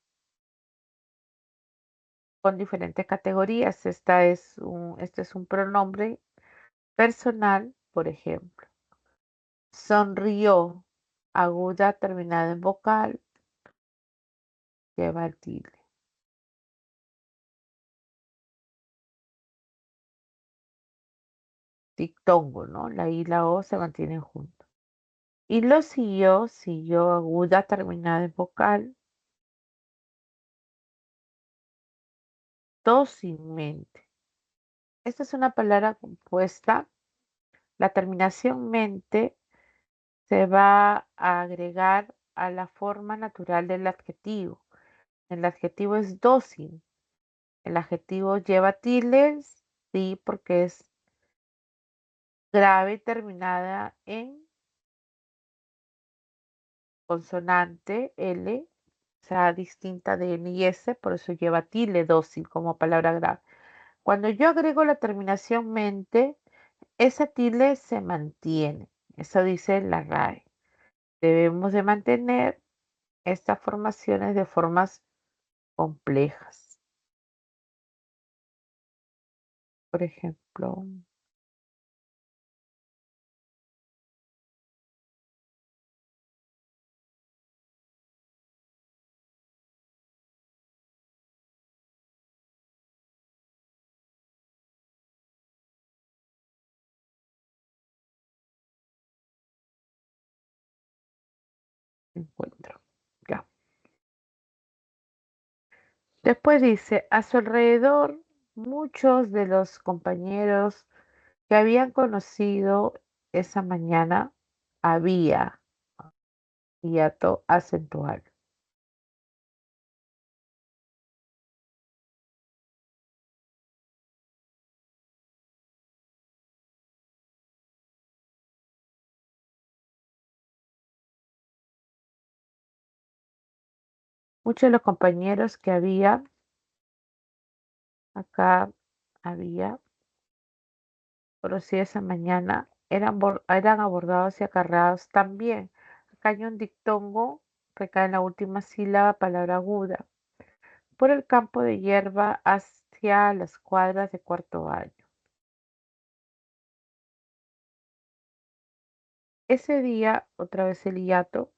Con diferentes categorías. Este es un pronombre personal, por ejemplo. Sonrió, aguda terminada en vocal, lleva el tilde. Dictongo, ¿no? La I y la O se mantienen juntos. Y lo siguió aguda terminada en vocal, dócilmente. Esta es una palabra compuesta. La terminación mente se va a agregar a la forma natural del adjetivo. El adjetivo es dócil. El adjetivo lleva tildes, sí, porque es grave terminada en consonante L, o sea, distinta de N y S, por eso lleva tilde dócil como palabra grave. Cuando yo agrego la terminación mente, esa tilde se mantiene. Eso dice la RAE. Debemos de mantener estas formaciones de formas complejas. Por ejemplo, encuentro. Ya. Después dice, a su alrededor, muchos de los compañeros que habían conocido esa mañana había hiato acentual. Muchos de los compañeros que había, acá había, conocido esa mañana, eran abordados y acarreados también. Acá hay un dictongo, recae en la última sílaba, palabra aguda, por el campo de hierba hacia las cuadras de cuarto año. Ese día, otra vez el hiato,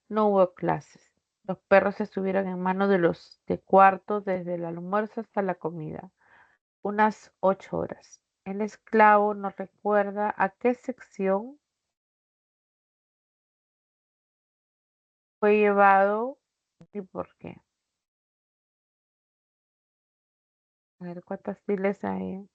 no hubo clases. Los perros estuvieron en manos de los de cuarto desde el almuerzo hasta la comida, unas 8 horas. El esclavo nos recuerda a qué sección fue llevado y por qué. A ver cuántas tildes hay.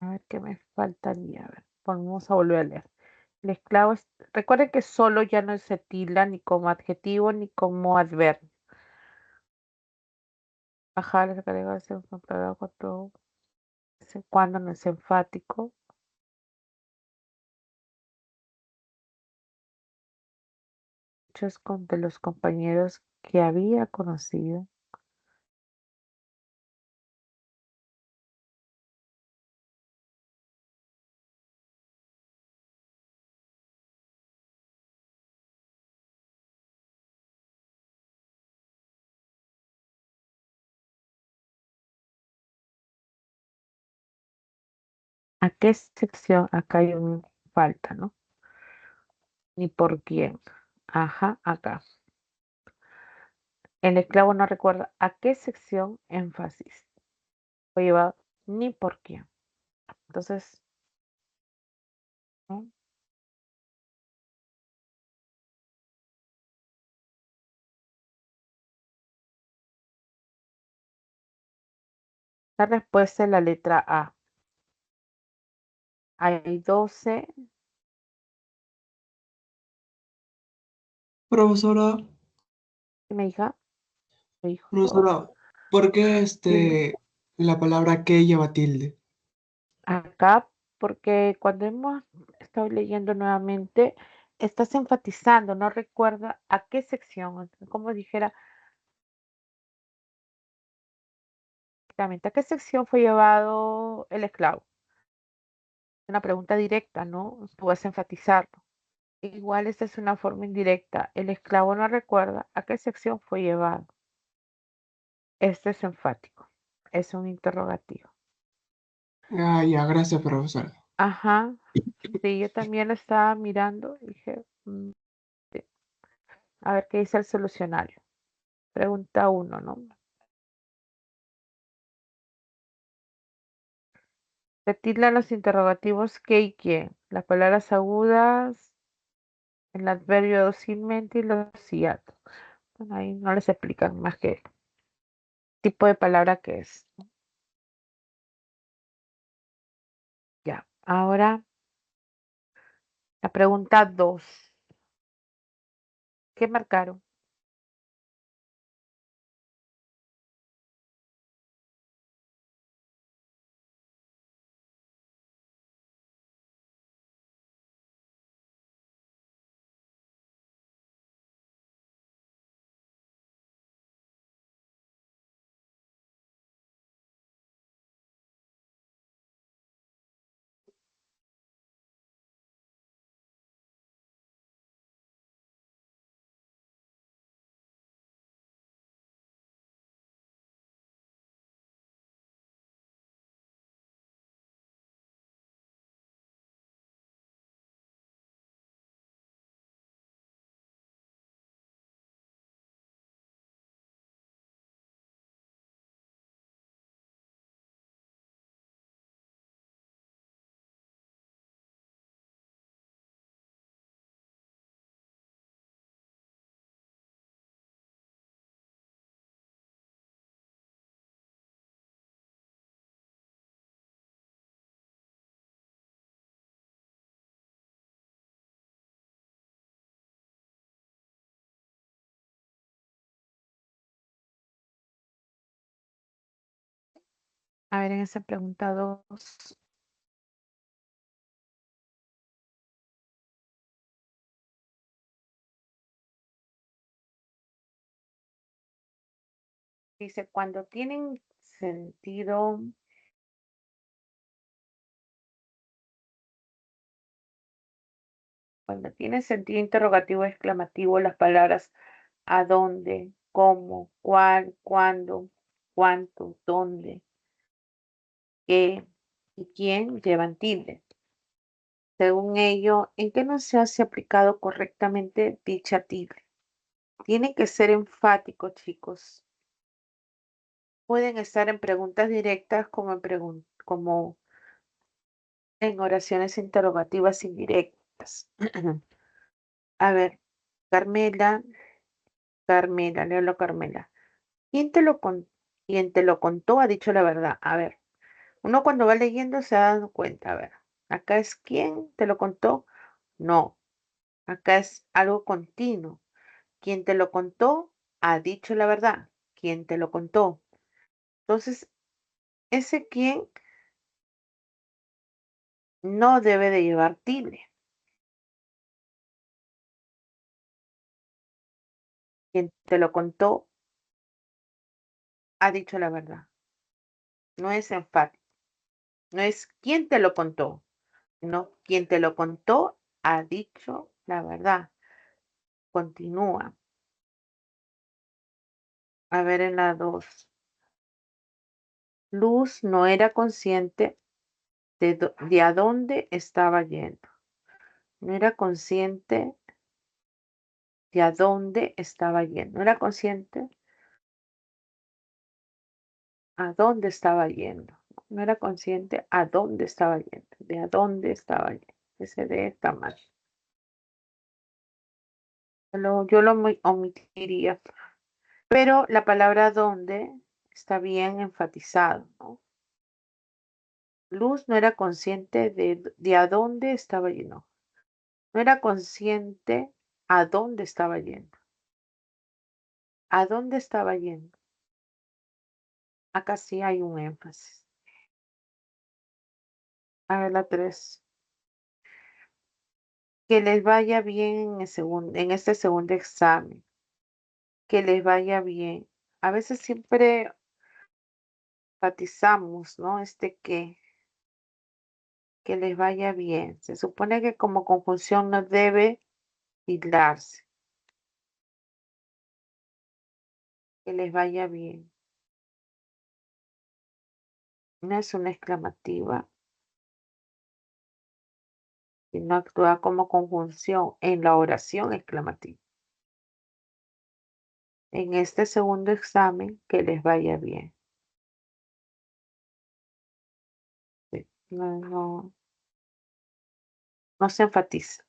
A ver qué me faltaría. A ver, vamos a volver a leer. El esclavo recuerden que solo ya no se tilda ni como adjetivo ni como adverbio. Bajar las cargas en cuando cuando no es enfático. Muchos de los compañeros que había conocido. ¿A qué sección? Acá hay un falta, ¿no? Ni por quién. Ajá, acá. El esclavo no recuerda a qué sección énfasis fue llevado ni por quién. Entonces, ¿no? La respuesta es la letra A. Hay 12. Profesora, ¿Me hija? Me dijo. profesora, ¿por qué Dime. la palabra que lleva tilde? Acá, porque cuando hemos estado leyendo nuevamente, estás enfatizando, no recuerda a qué sección, como dijera, exactamente, a qué sección fue llevado el esclavo. Una pregunta directa, ¿no? Tú vas a enfatizarlo. Igual esta es una forma indirecta. El esclavo no recuerda a qué sección fue llevado. Este es enfático. Es un interrogativo. Ah, ya, gracias, profesora. Ajá. Sí, yo también lo estaba mirando y dije, sí, a ver qué dice el solucionario. Pregunta uno, ¿no? Se tildan los interrogativos qué y quién. Las palabras agudas, el adverbio dócilmente y los hiatos. Bueno, ahí no les explican más que tipo de palabra que es. Ya. Ahora, la pregunta 2. ¿Qué marcaron? A ver, en esa pregunta 2. Dice, cuando tienen sentido, cuando tienen sentido interrogativo exclamativo, las palabras a dónde, cómo, cuál, cuándo, cuánto, dónde, qué y quién llevan tilde. Según ello, ¿en qué no se ha aplicado correctamente dicha tilde? Tiene que ser enfático, chicos. Pueden estar en preguntas directas como como en oraciones interrogativas indirectas. A ver, Carmela, léelo Carmela. ¿Quién te lo contó ha dicho la verdad? A ver, uno cuando va leyendo se da cuenta. A ver, acá es quién te lo contó. No, acá es algo continuo. ¿Quién te lo contó ha dicho la verdad? ¿Quién te lo contó? Entonces, ese quién no debe de llevar tilde. Quien te lo contó ha dicho la verdad. No es enfático. No es quién te lo contó. No, quien te lo contó ha dicho la verdad. Continúa. A ver en la 2. Luz no era consciente de a dónde estaba yendo. No era consciente de a dónde estaba yendo. No era consciente a dónde estaba yendo. No era consciente a dónde estaba yendo. De a dónde estaba yendo. Ese de está mal. Yo lo omitiría. Pero la palabra dónde está bien enfatizado, ¿no? Luz no era consciente de a dónde estaba yendo. No era consciente a dónde estaba yendo. ¿A dónde estaba yendo? Acá sí hay un énfasis. A ver la 3. Que les vaya bien en este segundo examen. Que les vaya bien. A veces siempre enfatizamos, ¿no? Que les vaya bien. Se supone que como conjunción no debe hildarse. Que les vaya bien. No es una exclamativa, sino actúa como conjunción en la oración exclamativa. En este segundo examen, que les vaya bien. Sí, no se enfatiza.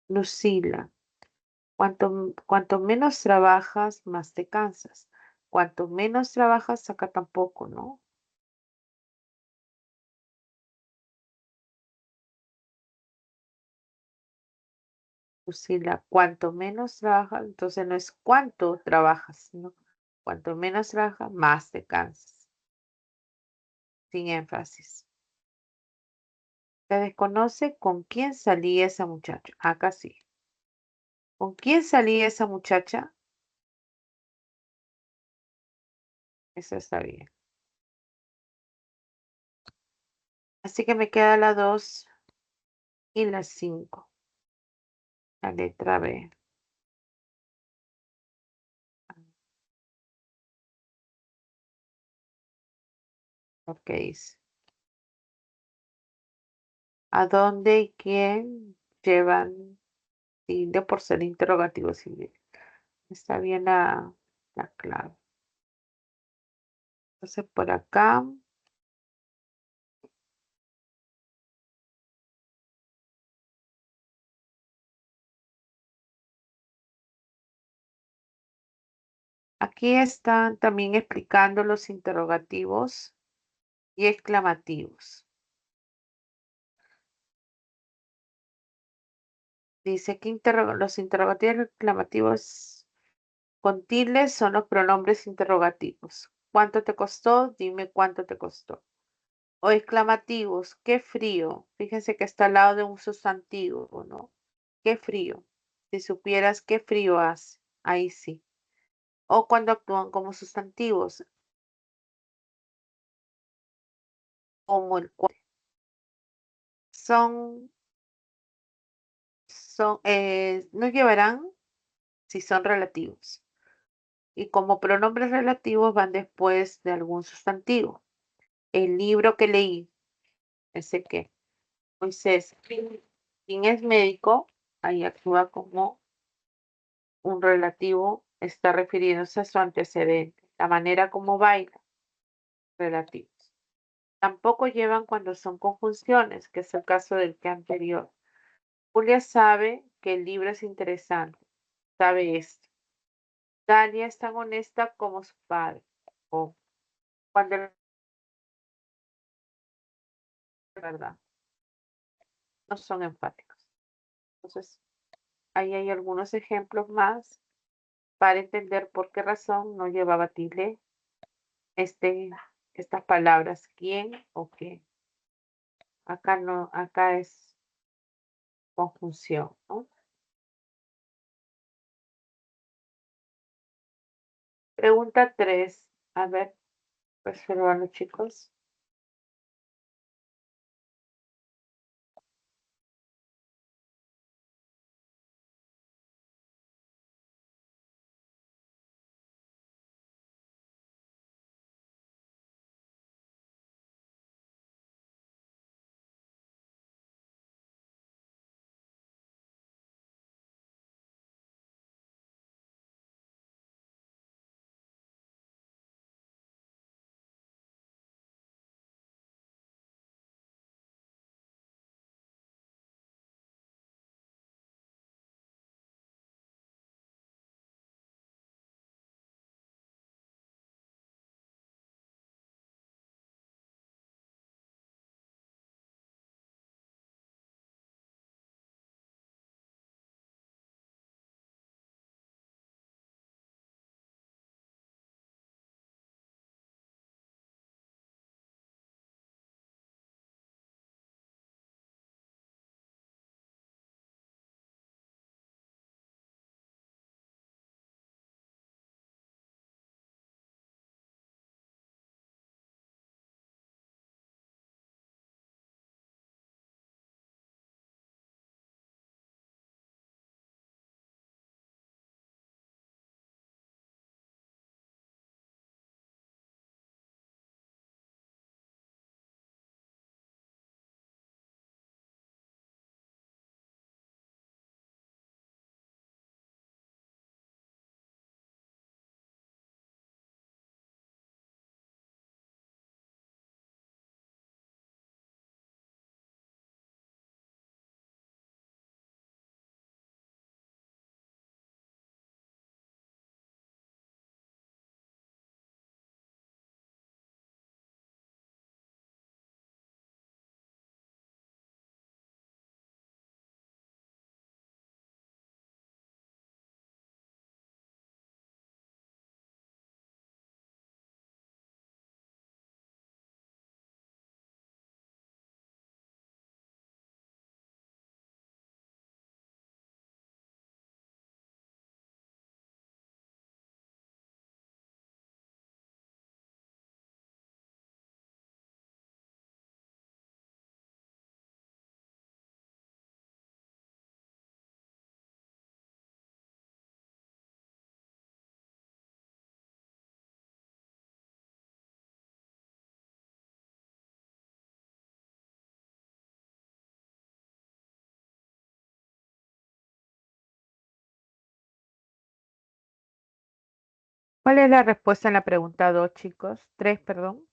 Lucila, cuanto menos trabajas, más te cansas. Cuanto menos trabajas, acá tampoco, ¿no? Lucila, cuanto menos trabajas, entonces no es cuánto trabajas, ¿no? Cuanto menos trabajas, más te cansas. Sin énfasis. Se desconoce con quién salía esa muchacha. Acá sí. ¿Con quién salía esa muchacha? Eso está bien. Así que me queda la 2 y la 5. La letra B. Lo que dice. ¿A dónde y quién llevan tilde por ser interrogativo civil? Está bien la clave. Entonces por acá. Aquí están también explicando los interrogativos y exclamativos. Dice que los interrogativos y exclamativos con tildes son los pronombres interrogativos. ¿Cuánto te costó? Dime cuánto te costó. O exclamativos, qué frío. Fíjense que está al lado de un sustantivo, ¿no? Qué frío. Si supieras qué frío hace, ahí sí. O cuando actúan como sustantivos, como el cual. Son, no llevarán si son relativos. Y como pronombres relativos van después de algún sustantivo. El libro que leí, ese que. Moisés, quien es médico, ahí actúa como un relativo, está refiriéndose a su antecedente, la manera como baila, relativos. Tampoco llevan cuando son conjunciones, que es el caso del que anterior. Julia sabe que el libro es interesante, sabe esto. Dalia es tan honesta como su padre. O cuando es verdad, no son enfáticos. Entonces, ahí hay algunos ejemplos más para entender por qué razón no llevaba tilde este, estas palabras, quién o qué. Acá no, acá es conjunción, ¿no? Pregunta 3. A ver, resuélvanlo, chicos. ¿Cuál es la respuesta en la pregunta 2, chicos? 3, perdón.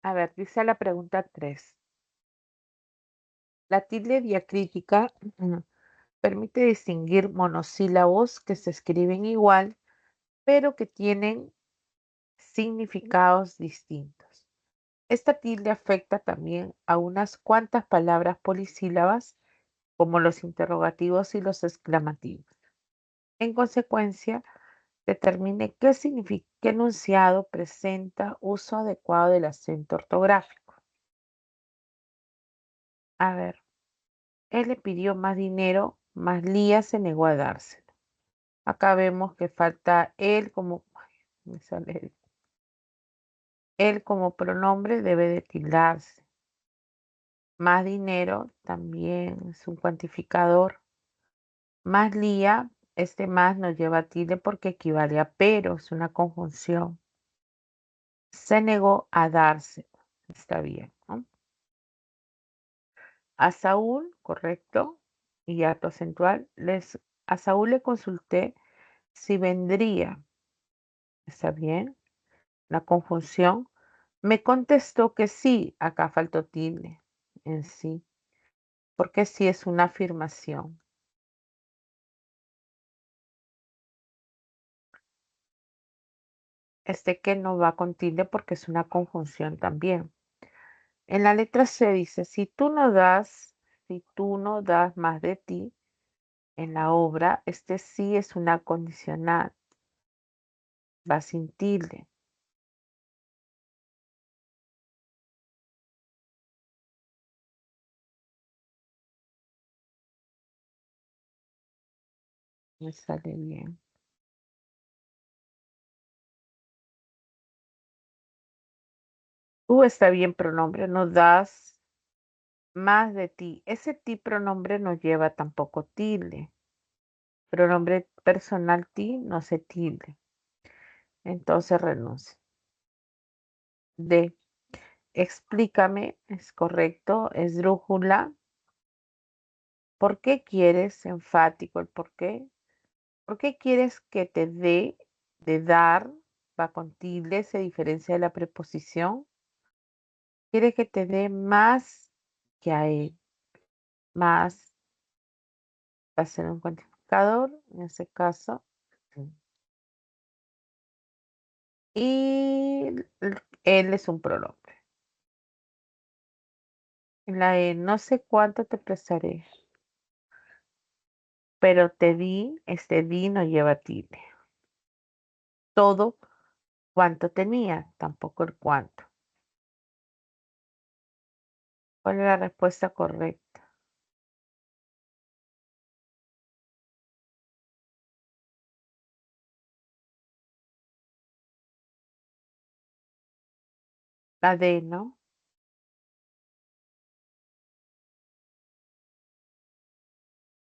A ver, dice la pregunta 3. La tilde diacrítica permite distinguir monosílabos que se escriben igual, pero que tienen significados distintos. Esta tilde afecta también a unas cuantas palabras polisílabas, como los interrogativos y los exclamativos. En consecuencia, determine ¿Qué enunciado presenta uso adecuado del acento ortográfico? A ver, él le pidió más dinero, mas Lía se negó a dárselo. Acá vemos que falta él como, ay, me sale él como pronombre debe de tildarse. Más dinero también es un cuantificador. Más Lía, este más nos lleva a tilde porque equivale a pero, es una conjunción. Se negó a dárselo. Está bien, ¿no? A Saúl, correcto, y acto acentual, a Saúl le consulté si vendría, ¿está bien? La conjunción. Me contestó que sí, acá faltó tilde en sí, porque sí es una afirmación. Este que no va con tilde porque es una conjunción también. En la letra C dice, si tú no das más de ti, en la obra, este sí es una condicional, va sin tilde. Me sale bien. Tú está bien pronombre, no das más de ti. Ese ti pronombre no lleva tampoco tilde. Pronombre personal ti no se tilde. Entonces renuncia. D. Explícame, es correcto, esdrújula. ¿Por qué quieres? Enfático el por qué. ¿Por qué quieres que te dé? De dar, va con tilde, se diferencia de la preposición. Quiere que te dé más que a él. Más va a ser un cuantificador, en ese caso. Y él es un pronombre. En la E, no sé cuánto te prestaré, pero te di, este di no lleva tilde. Todo cuánto tenía, tampoco el cuánto. ¿Cuál es la respuesta correcta? La D, ¿no?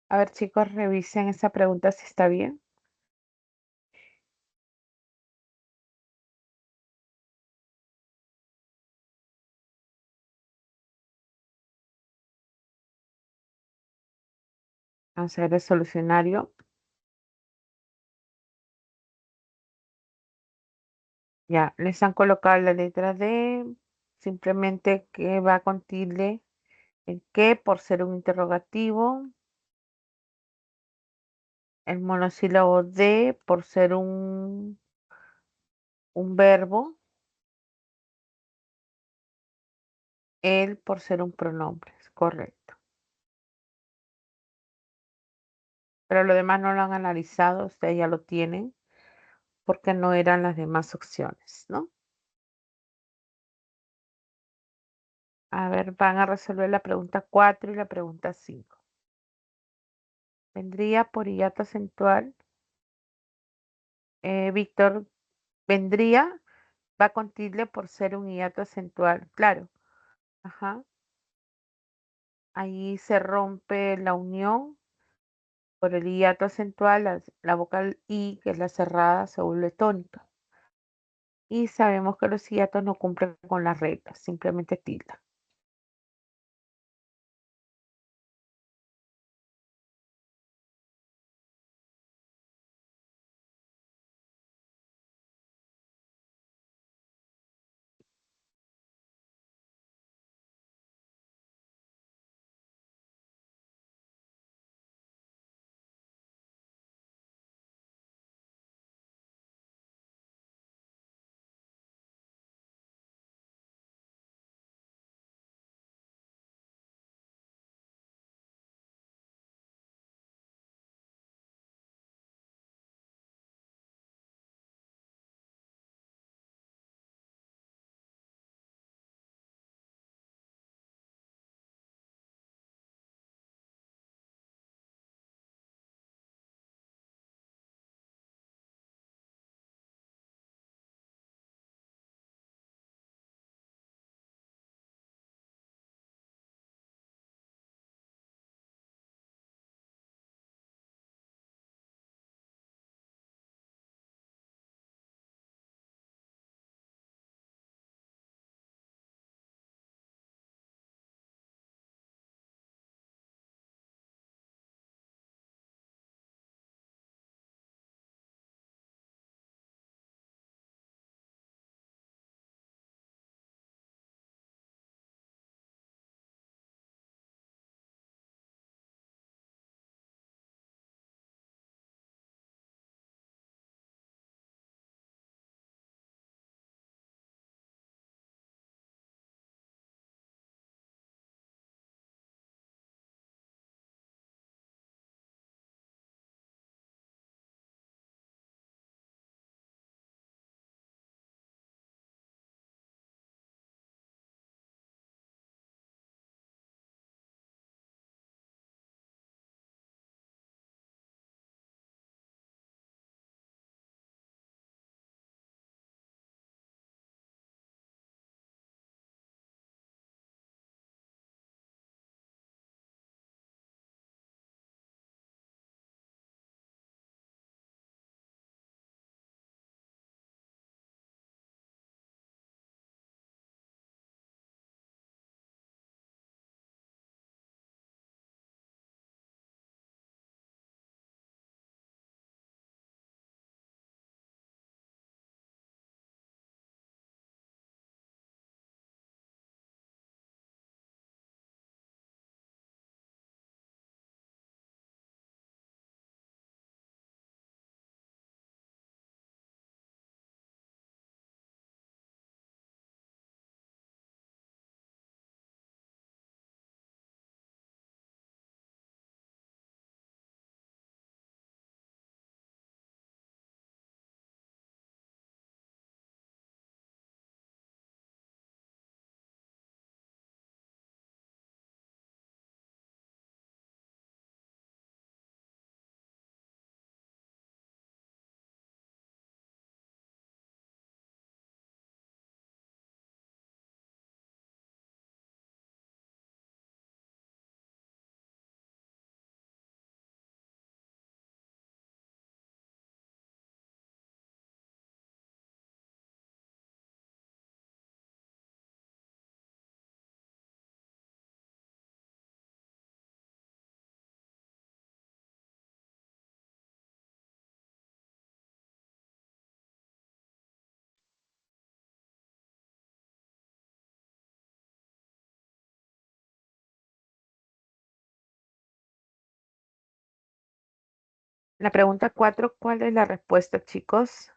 A ver, chicos, revisen esa pregunta si está bien. Vamos a ver el solucionario. Ya, les han colocado la letra D, simplemente que va con tilde, el que por ser un interrogativo, el monosílabo de por ser un verbo, él por ser un pronombre, es correcto. Pero lo demás no lo han analizado, ustedes ya lo tienen, porque no eran las demás opciones, ¿no? A ver, van a resolver la pregunta 4 y la pregunta 5. Vendría por hiato acentual. Víctor, vendría, va con tilde por ser un hiato acentual, claro. Ajá. Ahí se rompe la unión por el hiato acentual, la vocal I, que es la cerrada, se vuelve tónica. Y sabemos que los hiatos no cumplen con las reglas, simplemente tilda. La pregunta 4, ¿cuál es la respuesta, chicos?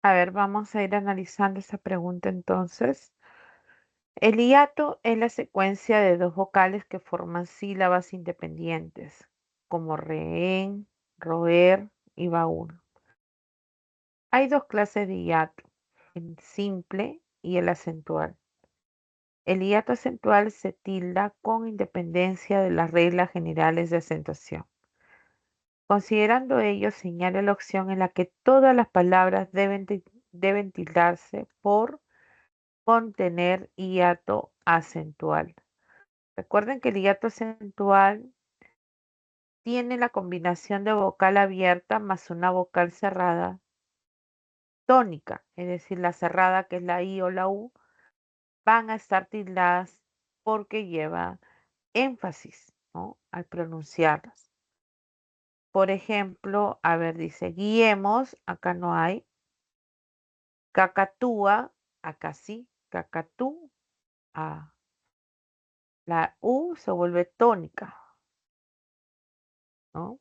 A ver, vamos a ir analizando esa pregunta entonces. El hiato es la secuencia de dos vocales que forman sílabas independientes, como rehén, roer y baúl. Hay dos clases de hiato, el simple y el acentual. El hiato acentual se tilda con independencia de las reglas generales de acentuación. Considerando ello, señala la opción en la que todas las palabras deben tildarse por contener hiato acentual. Recuerden que el hiato acentual tiene la combinación de vocal abierta más una vocal cerrada tónica, es decir, la cerrada que es la I o la U, van a estar tildadas porque lleva énfasis, ¿no? Al pronunciarlas. Por ejemplo, a ver, dice guiemos, acá no hay. Cacatúa, acá sí, cacatú, la U se vuelve tónica, ¿no?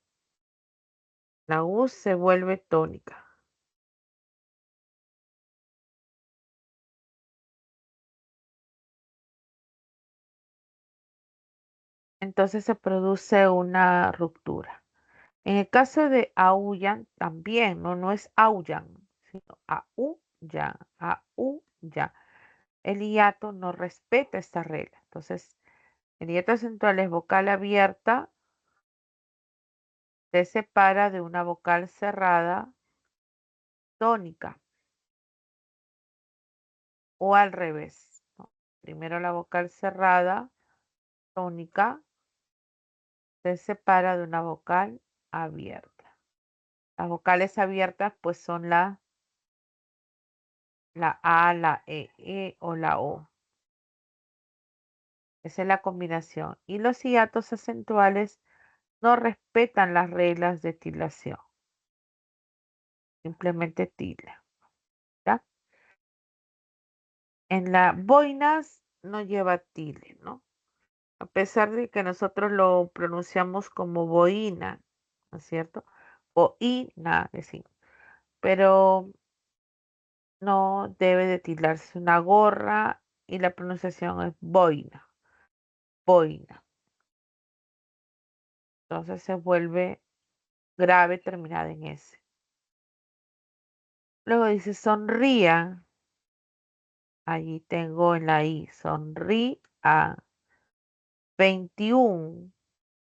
La U se vuelve tónica. Entonces se produce una ruptura. En el caso de aullan, también, no, no es aullan, sino aullan, aullan. El hiato no respeta esta regla. Entonces, el hiato acentual es vocal abierta, se separa de una vocal cerrada tónica o al revés, ¿no? Primero la vocal cerrada tónica se separa de una vocal abierta. Las vocales abiertas pues son la A, la o la O. Esa es la combinación. Y los hiatos acentuales no respetan las reglas de tildación. Simplemente tilda. ¿Ya? En la boinas no lleva tilde, ¿no? A pesar de que nosotros lo pronunciamos como boina, ¿no es cierto? Boina, decimos. Pero no debe de tildarse una gorra y la pronunciación es boina, boina. Entonces se vuelve grave terminada en S. Luego dice sonría. Allí tengo en la I, sonría. 21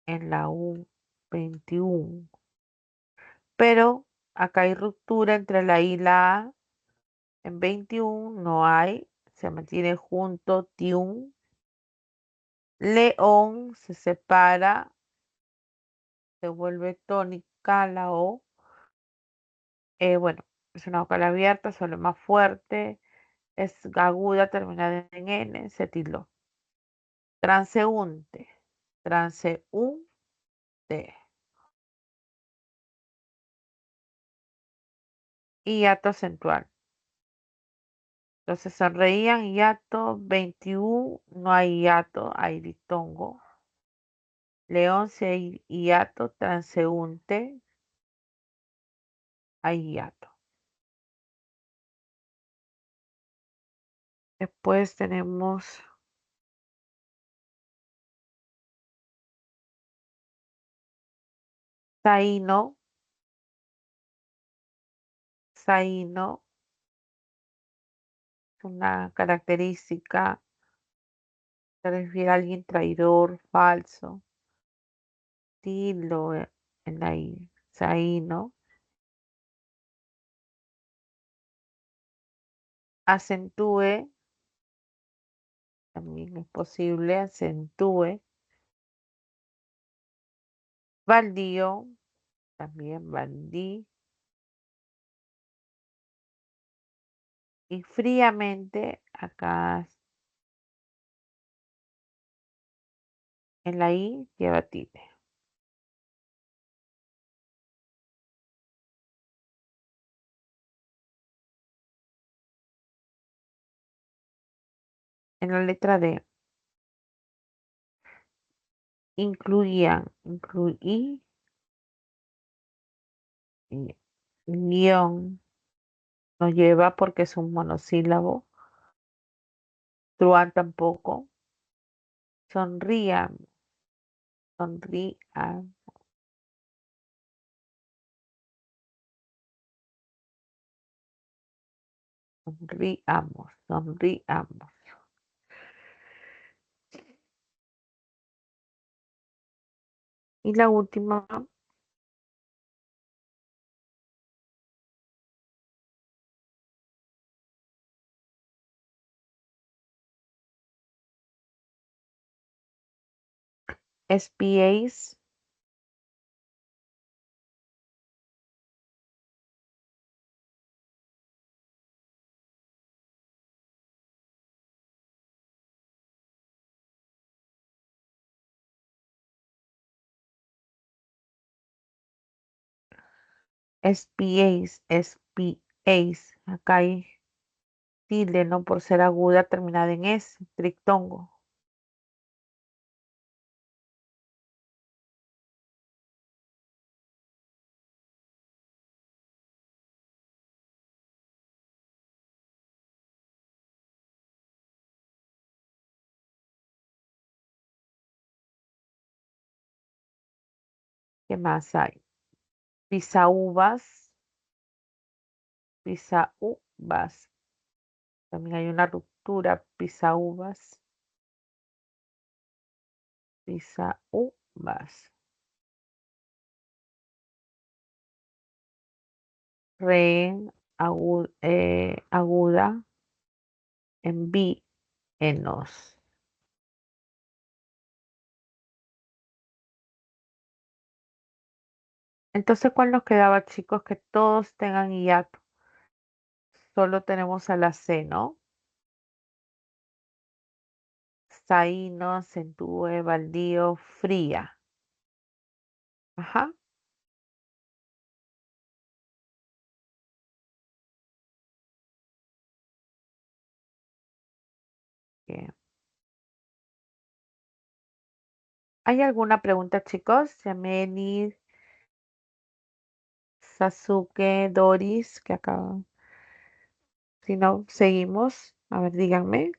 en la U, 21. Pero acá hay ruptura entre la I y la A. En 21 no hay, se mantiene junto, tiun. León se separa, se vuelve tónica la O. Bueno, es una vocal abierta, suena más fuerte, es aguda, terminada en N, se tildó. Transeúnte, transeúnte. Y hiato acentual. Entonces sonreían, hiato, 21, no hay hiato, hay ditongo. León, si hay hiato, transeúnte, hay hiato. Después tenemos Zaino. Zaino es una característica, se refiere a alguien traidor, falso. Tilo en la I. Zaino. Acentúe, también es posible, acentúe. Baldío, también baldí. Y fríamente, acá en la I lleva tilde. En la letra D, incluían, incluí, y guión, no lleva porque es un monosílabo. Truán tampoco. Sonrían, sonrían, sonríamos, sonríamos. Y la última, espiéis, espiéis, espiéis. Acá hay tilde, ¿no? Por ser aguda terminada en S, trictongo. ¿Qué más hay? Pisaúvas, pisaúvas. También hay una ruptura, pisaúvas, pisaúvas. Rehén, aguda, envíenos. Entonces, ¿cuál nos quedaba, chicos? Que todos tengan hiato. Solo tenemos a la C, ¿no? Zaino, centúe, baldío, fría. Ajá. Bien. ¿Hay alguna pregunta, chicos? Yameni, Sasuke, Doris, que acaban. Si no, seguimos. A ver, díganme.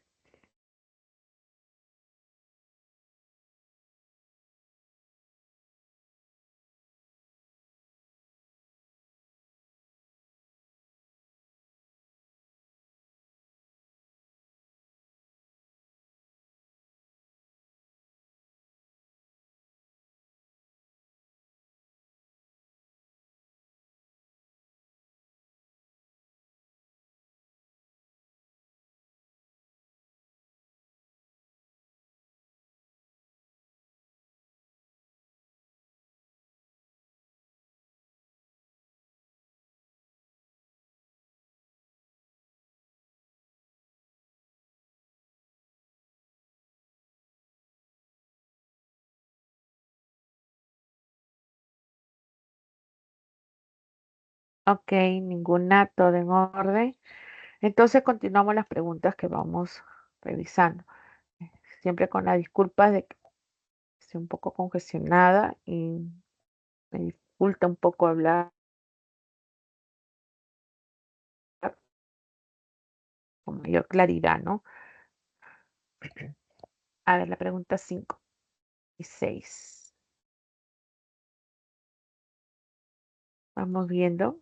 Ok, ninguna, todo en orden. Entonces continuamos las preguntas que vamos revisando. Siempre con la disculpa de que estoy un poco congestionada y me dificulta un poco hablar. con mayor claridad, ¿no? A ver, la pregunta 5 y 6. Vamos viendo.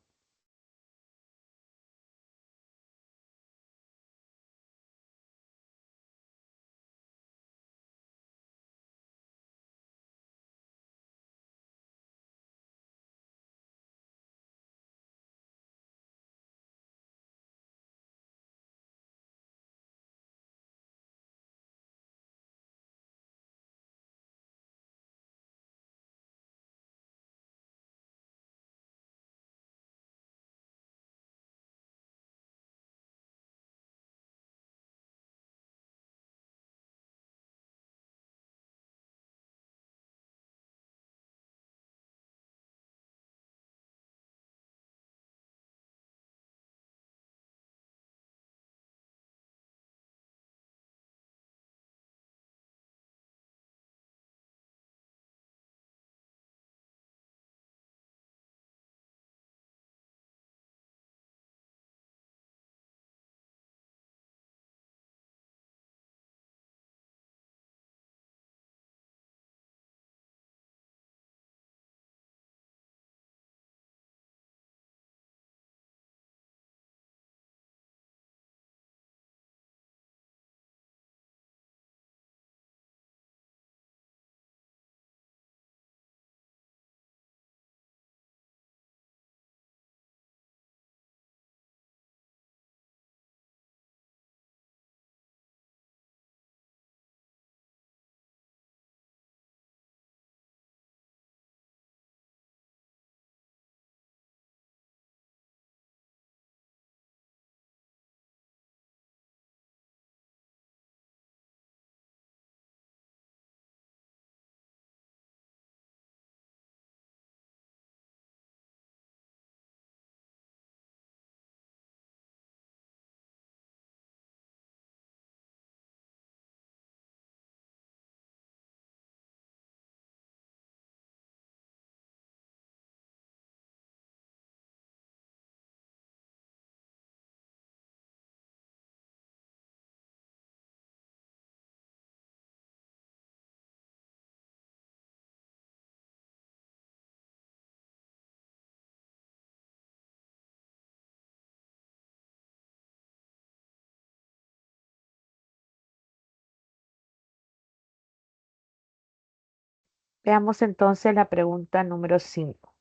Veamos entonces la pregunta número 5.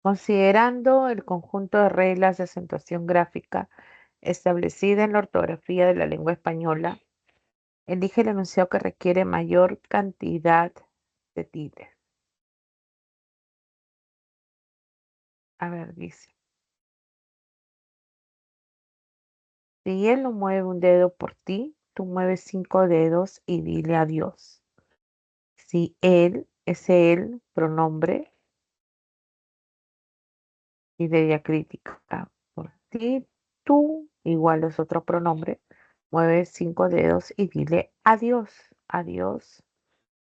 Considerando el conjunto de reglas de acentuación gráfica establecida en la ortografía de la lengua española, elige el enunciado que requiere mayor cantidad de tildes. A ver, dice. Si él no mueve un dedo por ti, tú mueves 5 dedos y dile adiós. Si él, ese él, pronombre y de diacrítica. Por ti, tú, igual es otro pronombre, mueve 5 dedos y dile adiós. Adiós.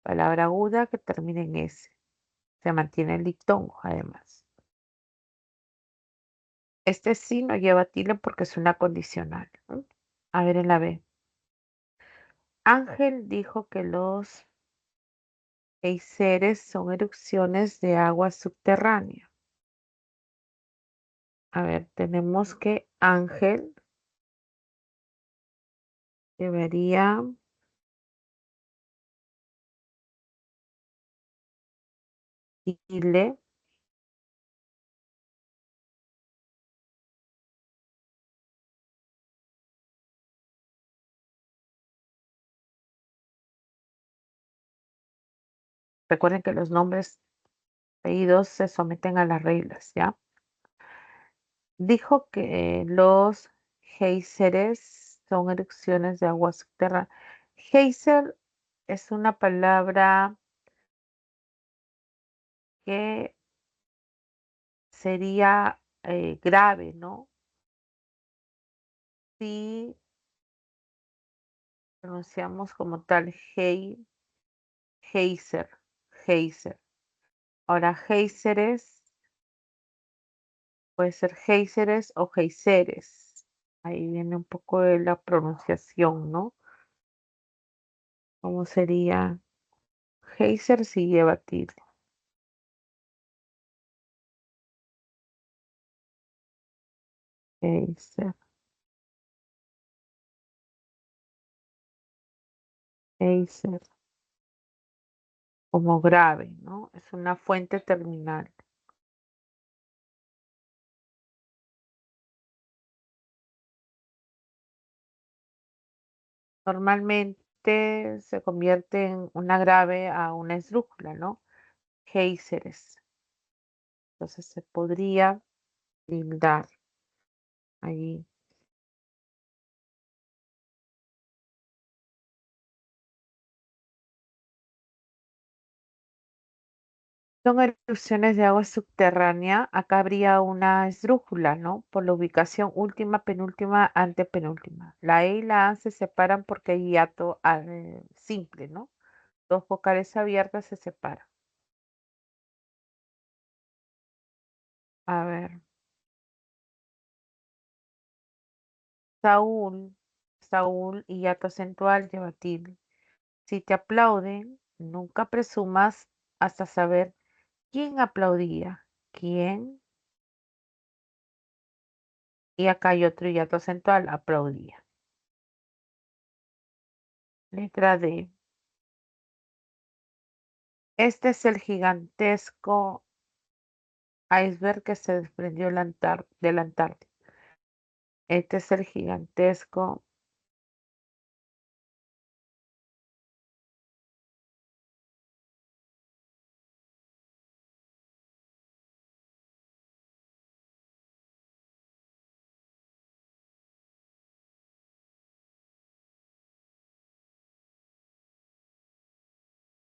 Palabra aguda que termina en S. Se mantiene el dictongo, además. Este sí no lleva tilde porque es una condicional, ¿no? A ver en la B. Ángel dijo que los géiseres son erupciones de agua subterránea. A ver, tenemos que Ángel debería irle. Recuerden que los nombres apellidos se someten a las reglas, ¿ya? Dijo que los géiseres son erupciones de agua subterránea. Geyser es una palabra que sería grave, ¿no? Si pronunciamos como tal geyser, geyser. Ahora, géiseres Puede ser géiseres o géiseres. Ahí viene un poco de la pronunciación, ¿no? ¿Cómo sería? Geyser sí lleva tilde. Geyser, geyser. Como grave, ¿no? Es una fuente terminal. Normalmente se convierte en una grave a una esdrújula, ¿no? Géiseres. Entonces se podría tildar ahí. Son erupciones de agua subterránea. Acá habría una esdrújula, ¿no? Por la ubicación última, penúltima, antepenúltima. La E y la A se separan porque hay hiato simple, ¿no? Dos vocales abiertas se separan. A ver. Saúl, Saúl y hiato acentual lleva tilde. Si te aplauden, nunca presumas hasta saber quién aplaudía, quién, y acá hay otro hiato acentual, aplaudía. Letra D. Este es el gigantesco iceberg que se desprendió de la Antártida. Este es el gigantesco.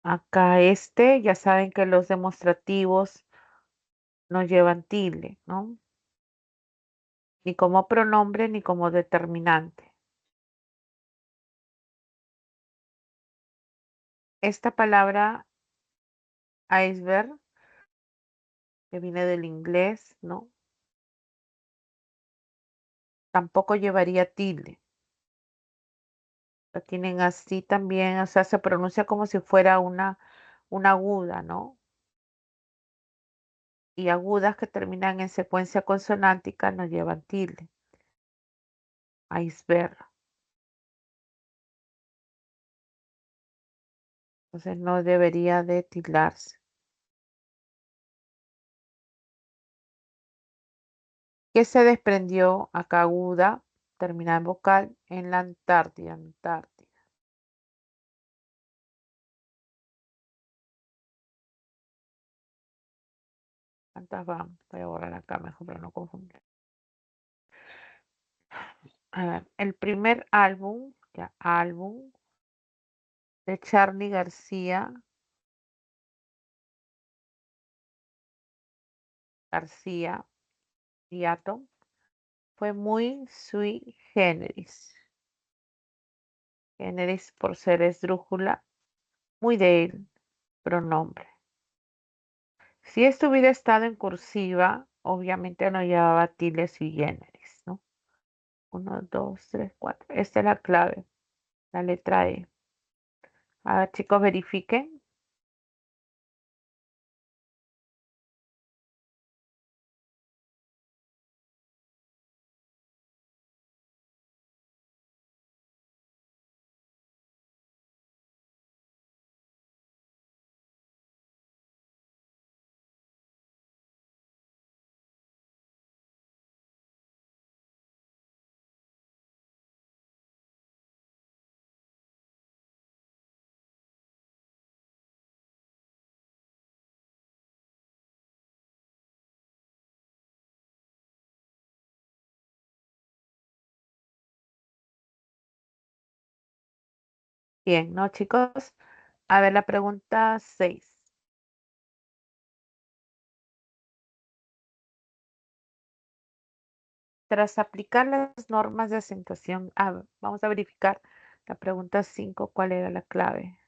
Acá ya saben que los demostrativos no llevan tilde, ¿no? Ni como pronombre ni como determinante. Esta palabra iceberg, que viene del inglés, ¿no? Tampoco llevaría tilde. Lo tienen así también, o sea, se pronuncia como si fuera una aguda, ¿no? Y agudas que terminan en secuencia consonántica no llevan tilde. Iceberg. Entonces no debería de tildarse. ¿Qué se desprendió acá aguda, terminada en vocal, en la Antártida? Antártida. ¿Cuántas van? Voy a borrar acá mejor para no confundir. A ver, el primer álbum, ya, álbum de Charly García, Diato, fue muy sui generis. Generis por ser esdrújula, muy de él, pronombre. Si esto hubiera estado en cursiva, obviamente no llevaba tilde sui generis, ¿no? 1, 2, 3, 4. Esta es la clave, la letra E. A ver, chicos, verifiquen. Bien, ¿no, chicos? A ver, la pregunta 6. Tras aplicar las normas de acentuación, vamos a verificar la pregunta 5, ¿cuál era la clave?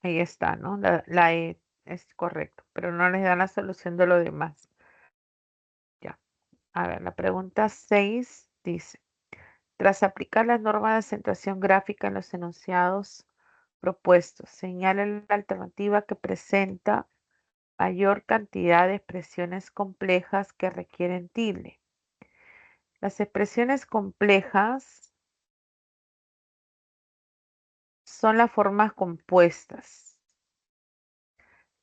Ahí está, ¿no? La E es correcto, pero no les dan la solución de lo demás. Ya. A ver, la pregunta 6 dice, tras aplicar las normas de acentuación gráfica en los enunciados propuestos, señala la alternativa que presenta mayor cantidad de expresiones complejas que requieren tilde. Las expresiones complejas son las formas compuestas.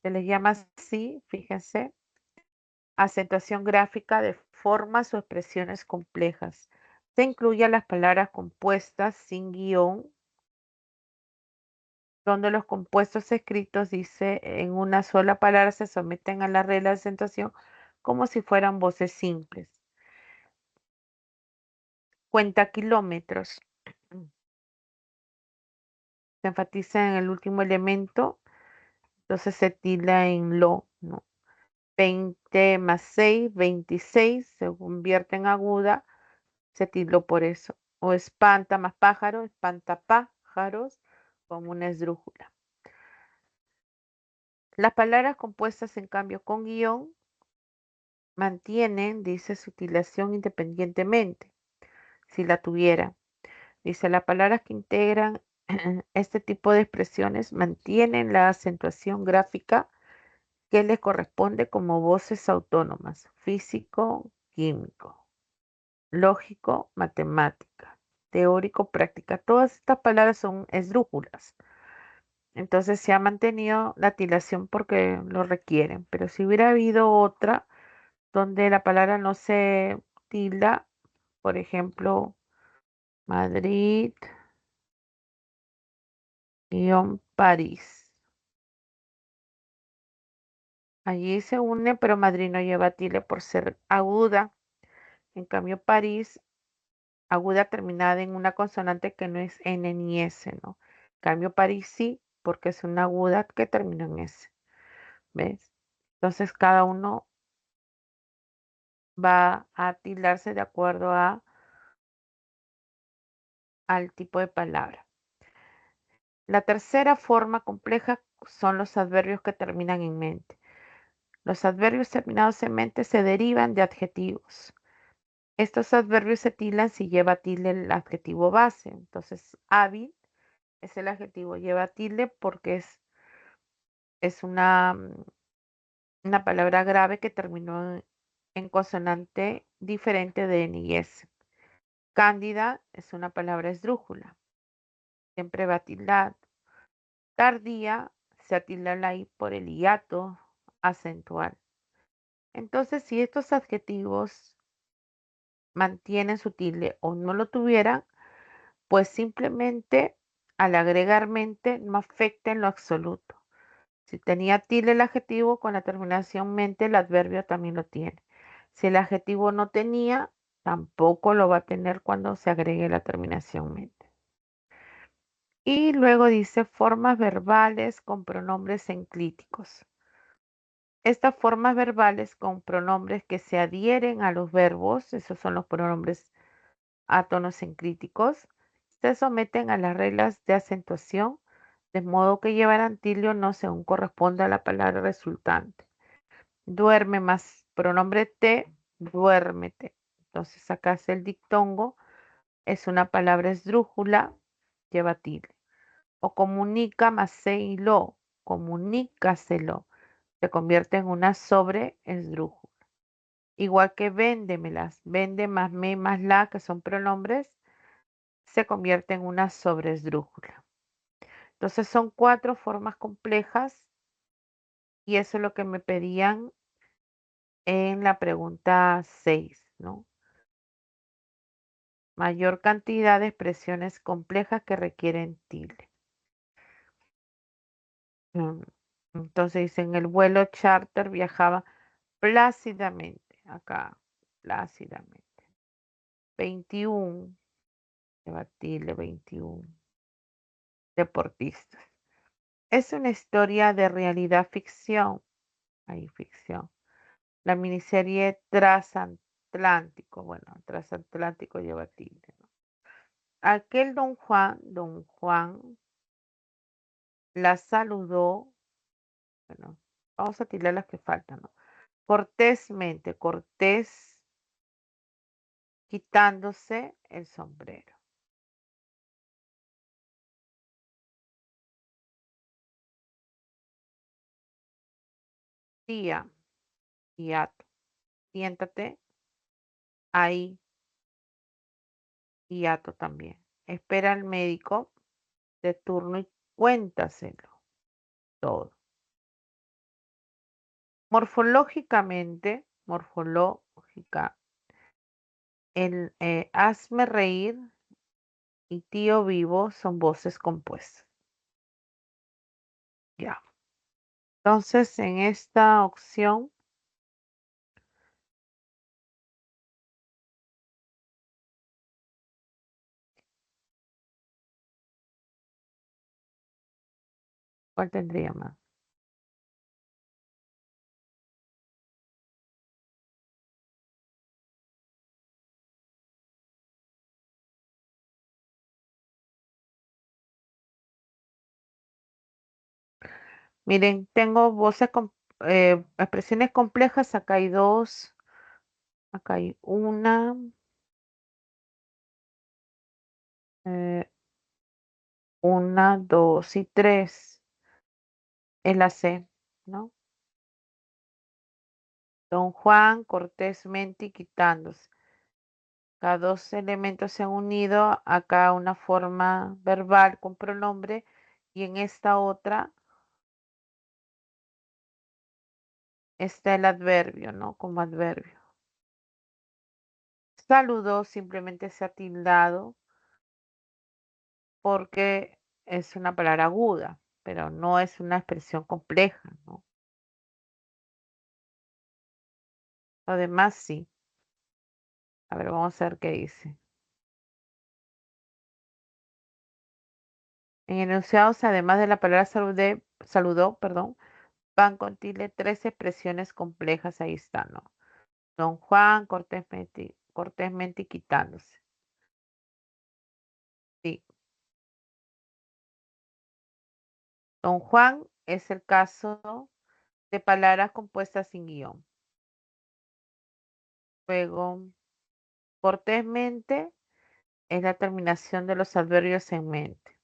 Se les llama así, fíjense, acentuación gráfica de formas o expresiones complejas. Se incluyen las palabras compuestas sin guión, donde los compuestos escritos, dice, en una sola palabra se someten a la regla de acentuación como si fueran voces simples. Cuenta kilómetros. Se enfatiza en el último elemento, entonces se tilda en lo, ¿no? 20 más 6, 26, se convierte en aguda, se tildó por eso. O espanta más pájaro, espanta pájaros, como una esdrújula. Las palabras compuestas, en cambio, con guión, mantienen, dice, su tildación independientemente, si la tuviera. Dice, las palabras que integran este tipo de expresiones mantienen la acentuación gráfica que le corresponde como voces autónomas: físico, químico, lógico, matemática, teórico, práctica. Todas estas palabras son esdrújulas. Entonces se ha mantenido la tildación porque lo requieren. Pero si hubiera habido otra donde la palabra no se tilda, por ejemplo, Madrid, París. Allí se une, pero Madrid no lleva tilde por ser aguda. En cambio, París, aguda terminada en una consonante que no es N ni S, ¿no? En cambio, París sí, porque es una aguda que termina en S. ¿Ves? Entonces, cada uno va a tildarse de acuerdo al tipo de palabra. La tercera forma compleja son los adverbios que terminan en mente. Los adverbios terminados en mente se derivan de adjetivos. Estos adverbios se tildan si lleva tilde el adjetivo base. Entonces, hábil es el adjetivo, lleva tilde porque es una palabra grave que terminó en consonante diferente de N y S. Cándida es una palabra esdrújula, siempre va tildada. Tardía se atilda la I por el hiato acentual. Entonces, si estos adjetivos mantienen su tilde o no lo tuvieran, pues simplemente al agregar mente no afecta en lo absoluto. Si tenía tilde el adjetivo, con la terminación mente el adverbio también lo tiene. Si el adjetivo no tenía, tampoco lo va a tener cuando se agregue la terminación mente. Y luego dice formas verbales con pronombres enclíticos. Estas formas verbales con pronombres que se adhieren a los verbos, esos son los pronombres átonos enclíticos, se someten a las reglas de acentuación, de modo que llevarán tilde o no según corresponda a la palabra resultante. Duerme más pronombre te, duérmete. Entonces acá es el dictongo, es una palabra esdrújula, lleva tilde. O comunica más se y lo, comunícaselo, se convierte en una sobre esdrújula. Igual que véndemelas, vende más me más la, que son pronombres, se convierte en una sobresdrújula. Entonces son 4 formas complejas y eso es lo que me pedían en la pregunta 6, ¿no? Mayor cantidad de expresiones complejas que requieren tilde. Entonces dicen, el vuelo charter viajaba plácidamente, acá, plácidamente. 21, lleva tilde 21, deportistas. Es una historia de realidad ficción, hay ficción. La miniserie Transatlántico, bueno, Transatlántico lleva tilde, ¿no? Aquel don Juan la saludó, bueno, vamos a tirar las que faltan, ¿no? Cortésmente, cortés, quitándose el sombrero. Tía, hiato, siéntate ahí, hiato también. Espera al médico de turno y cuéntaselo todo. Morfológica, el hazme reír y tío vivo son voces compuestas. Ya. Entonces, en esta opción, ¿cuál tendría más? Miren, tengo expresiones complejas, acá hay dos, acá hay eh, una, dos y tres. Es la C, ¿no? Don Juan cortésmente y quitándose. Cada dos elementos se han unido acá una forma verbal con pronombre y en esta otra está el adverbio, ¿no? Como adverbio. Saludó simplemente se ha tildado porque es una palabra aguda, pero no es una expresión compleja, ¿no? Lo demás sí. A ver, vamos a ver qué dice. En enunciados, además de la palabra saludó, perdón, van con tilde tres expresiones complejas, ahí está, ¿no? Don Juan cortésmente y quitándose. Sí. Don Juan es el caso de palabras compuestas sin guión. Luego, cortésmente es la terminación de los adverbios en mente.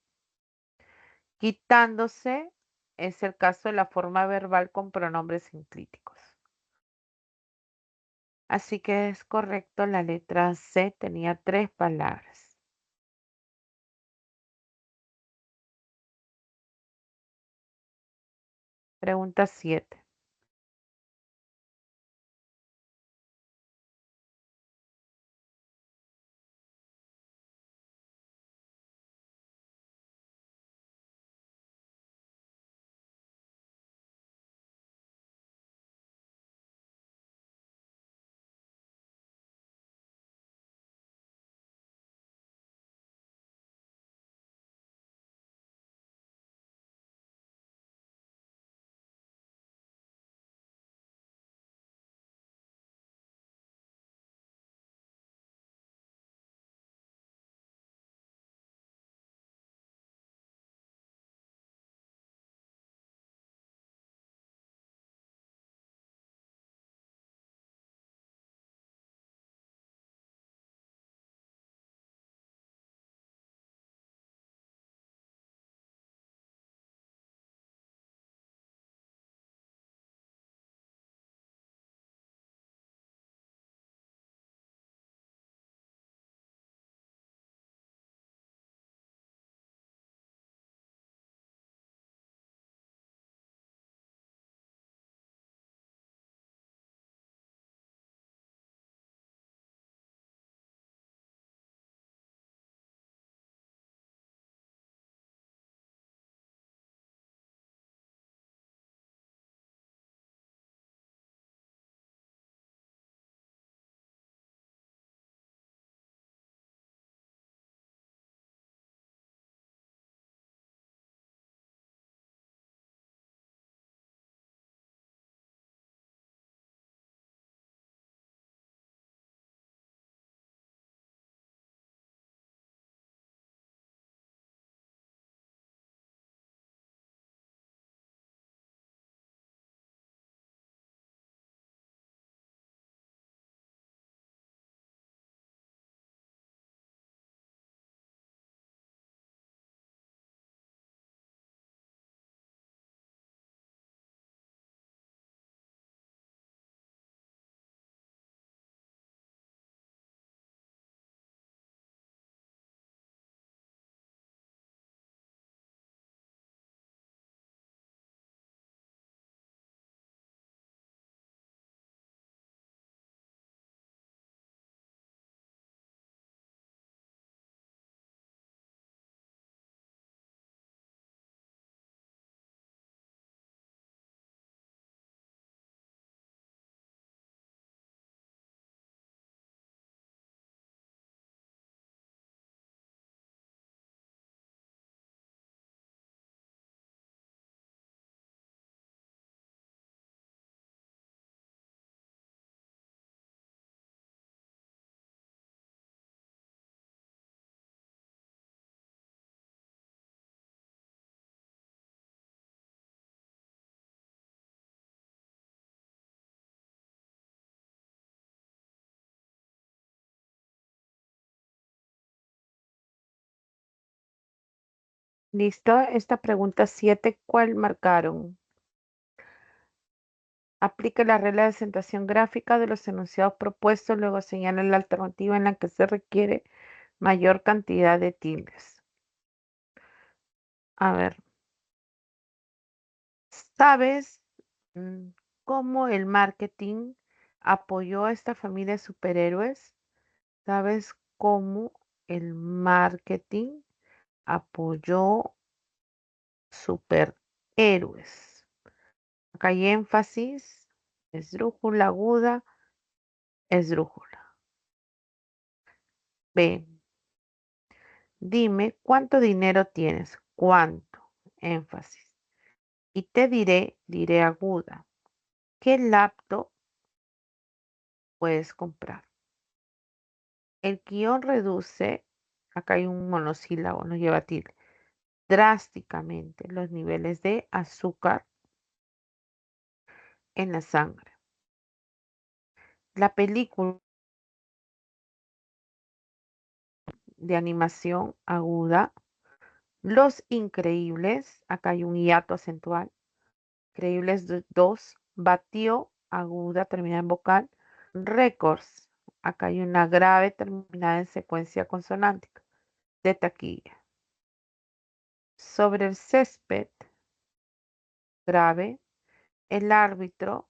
Quitándose es el caso de la forma verbal con pronombres enclíticos. Así que es correcto, la letra C tenía tres palabras. Pregunta 7. ¿Listo? Esta pregunta 7, ¿cuál marcaron? Aplica la regla de acentuación gráfica de los enunciados propuestos, luego señala la alternativa en la que se requiere mayor cantidad de tildes. A ver, ¿sabes cómo el marketing apoyó a esta familia de superhéroes? ¿Sabes cómo el marketing apoyó superhéroes? Acá hay énfasis, esdrújula aguda, esdrújula. B. Dime cuánto dinero tienes. ¿Cuánto? Énfasis. Y te diré aguda. ¿Qué laptop puedes comprar? El guión reduce, acá hay un monosílabo, no lleva tilde, drásticamente los niveles de azúcar en la sangre. La película de animación aguda, Los Increíbles, acá hay un hiato acentual, Increíbles 2, batió aguda terminada en vocal, récords, acá hay una grave terminada en secuencia consonántica, de taquilla. Sobre el césped, grave, el árbitro,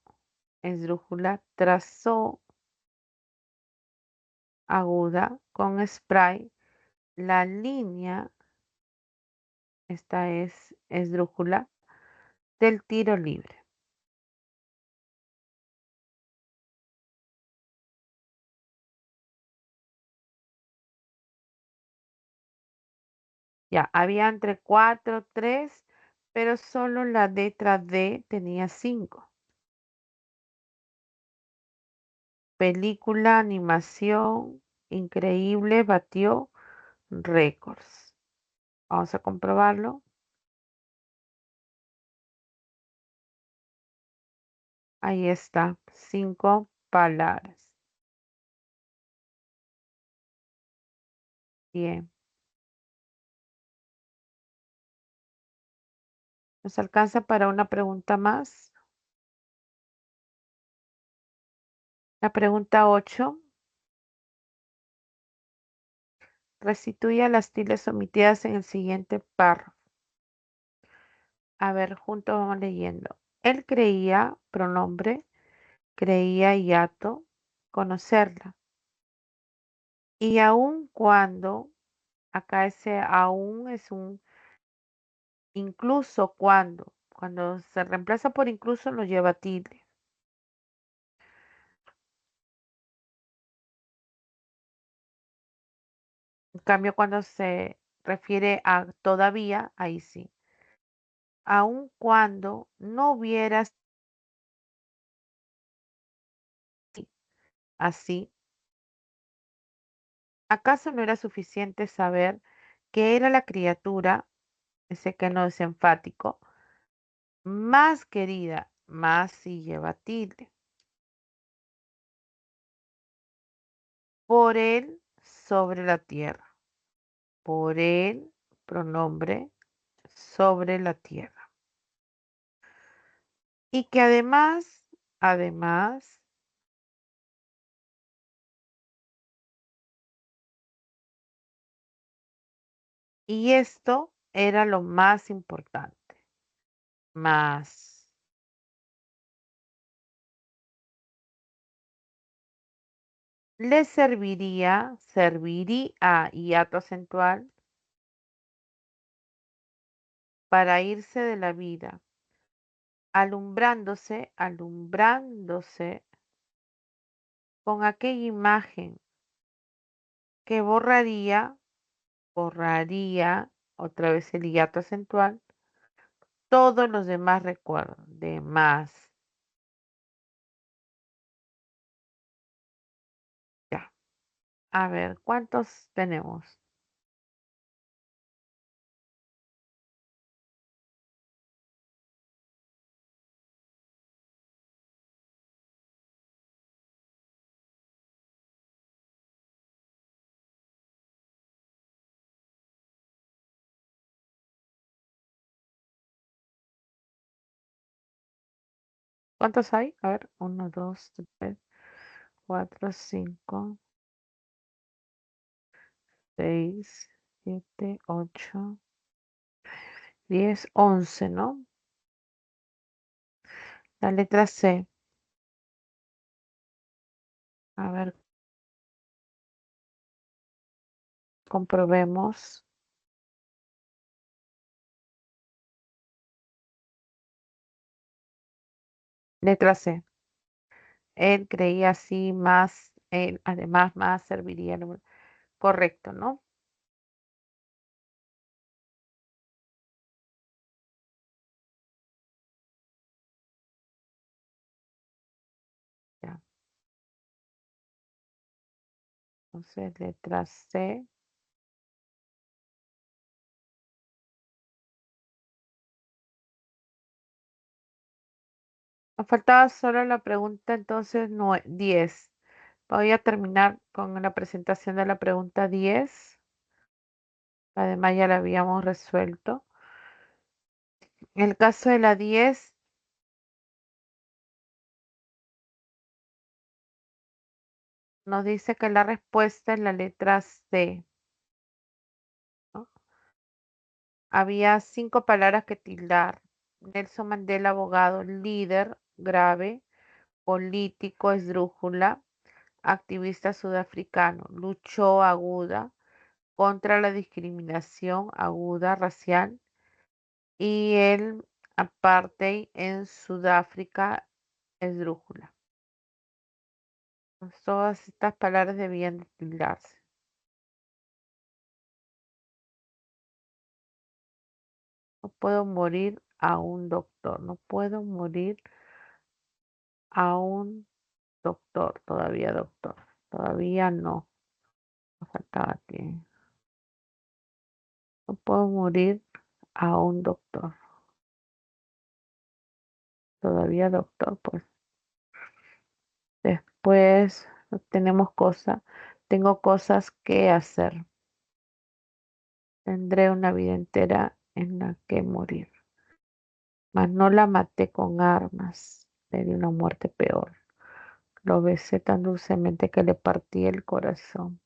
esdrújula, trazó aguda con spray la línea, esta es esdrújula, del tiro libre. Ya, había entre 4, 3, pero solo la letra D tenía 5. Película, animación, increíble, batió récords. Vamos a comprobarlo. Ahí está, 5 palabras. Bien. ¿Nos alcanza para una pregunta más? La pregunta 8. Restituye las tildes omitidas en el siguiente párrafo. A ver, juntos vamos leyendo. Él creía, pronombre, creía hiato, conocerla. Y aun cuando, acá ese aún es un incluso cuando se reemplaza por incluso nos lleva tilde. En cambio, cuando se refiere a todavía, ahí sí. Aun cuando no hubieras así, ¿acaso no era suficiente saber que era la criatura, ese que no es enfático, más querida, más si lleva tilde, por él sobre la tierra, por él, pronombre, sobre la tierra? Y que además, y esto era lo más importante, más. Le serviría, hiato acentual, para irse de la vida, alumbrándose con aquella imagen que borraría, otra vez el hiato acentual, todos los demás recuerdos, de más. Ya, a ver, ¿cuántos tenemos? ¿Cuántos hay? A ver, 1, 2, 3, 4, 5, 6, 7, 8, 10, 11, ¿no? La letra C. A ver, comprobemos. Letra C. Él creía así más, él además más serviría. Correcto, ¿no? Ya. Entonces, letra C. Nos faltaba solo la pregunta, entonces, 10. Voy a terminar con la presentación de la pregunta 10. Además, ya la habíamos resuelto. En el caso de la 10, nos dice que la respuesta es la letra C, ¿no? Había 5 palabras que tildar. Nelson Mandela, abogado, líder, grave, político, esdrújula, activista sudafricano, luchó aguda contra la discriminación aguda racial y el apartheid en Sudáfrica, esdrújula. Pues todas estas palabras debían de tildarse. No puedo morir a un doctor, no puedo morir a un doctor, todavía no, me faltaba que no puedo morir a un doctor, todavía doctor, pues después no tengo cosas que hacer, tendré una vida entera en la que morir, mas no la maté con armas, le di una muerte peor, lo besé tan dulcemente que le partí el corazón.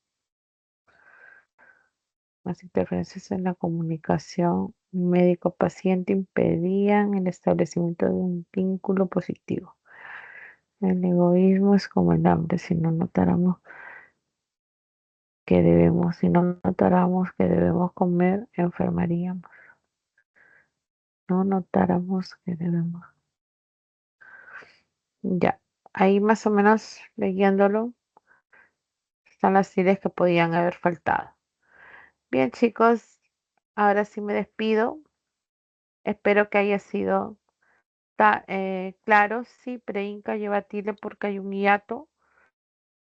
Las interferencias en la comunicación médico-paciente impedían el establecimiento de un vínculo positivo. El egoísmo es como el hambre, si no notáramos que debemos comer, enfermaríamos. No notáramos que debemos. Ya, ahí más o menos leyéndolo, están las ideas que podían haber faltado. Bien, chicos, ahora sí me despido. Espero que haya sido claro, sí, preinca lleva tilde porque hay un hiato,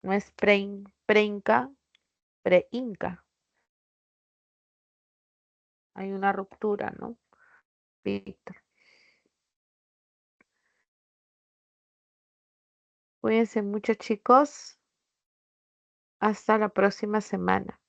no es preinca, preinca. Hay una ruptura, ¿no? Víctor. Cuídense mucho, chicos. Hasta la próxima semana.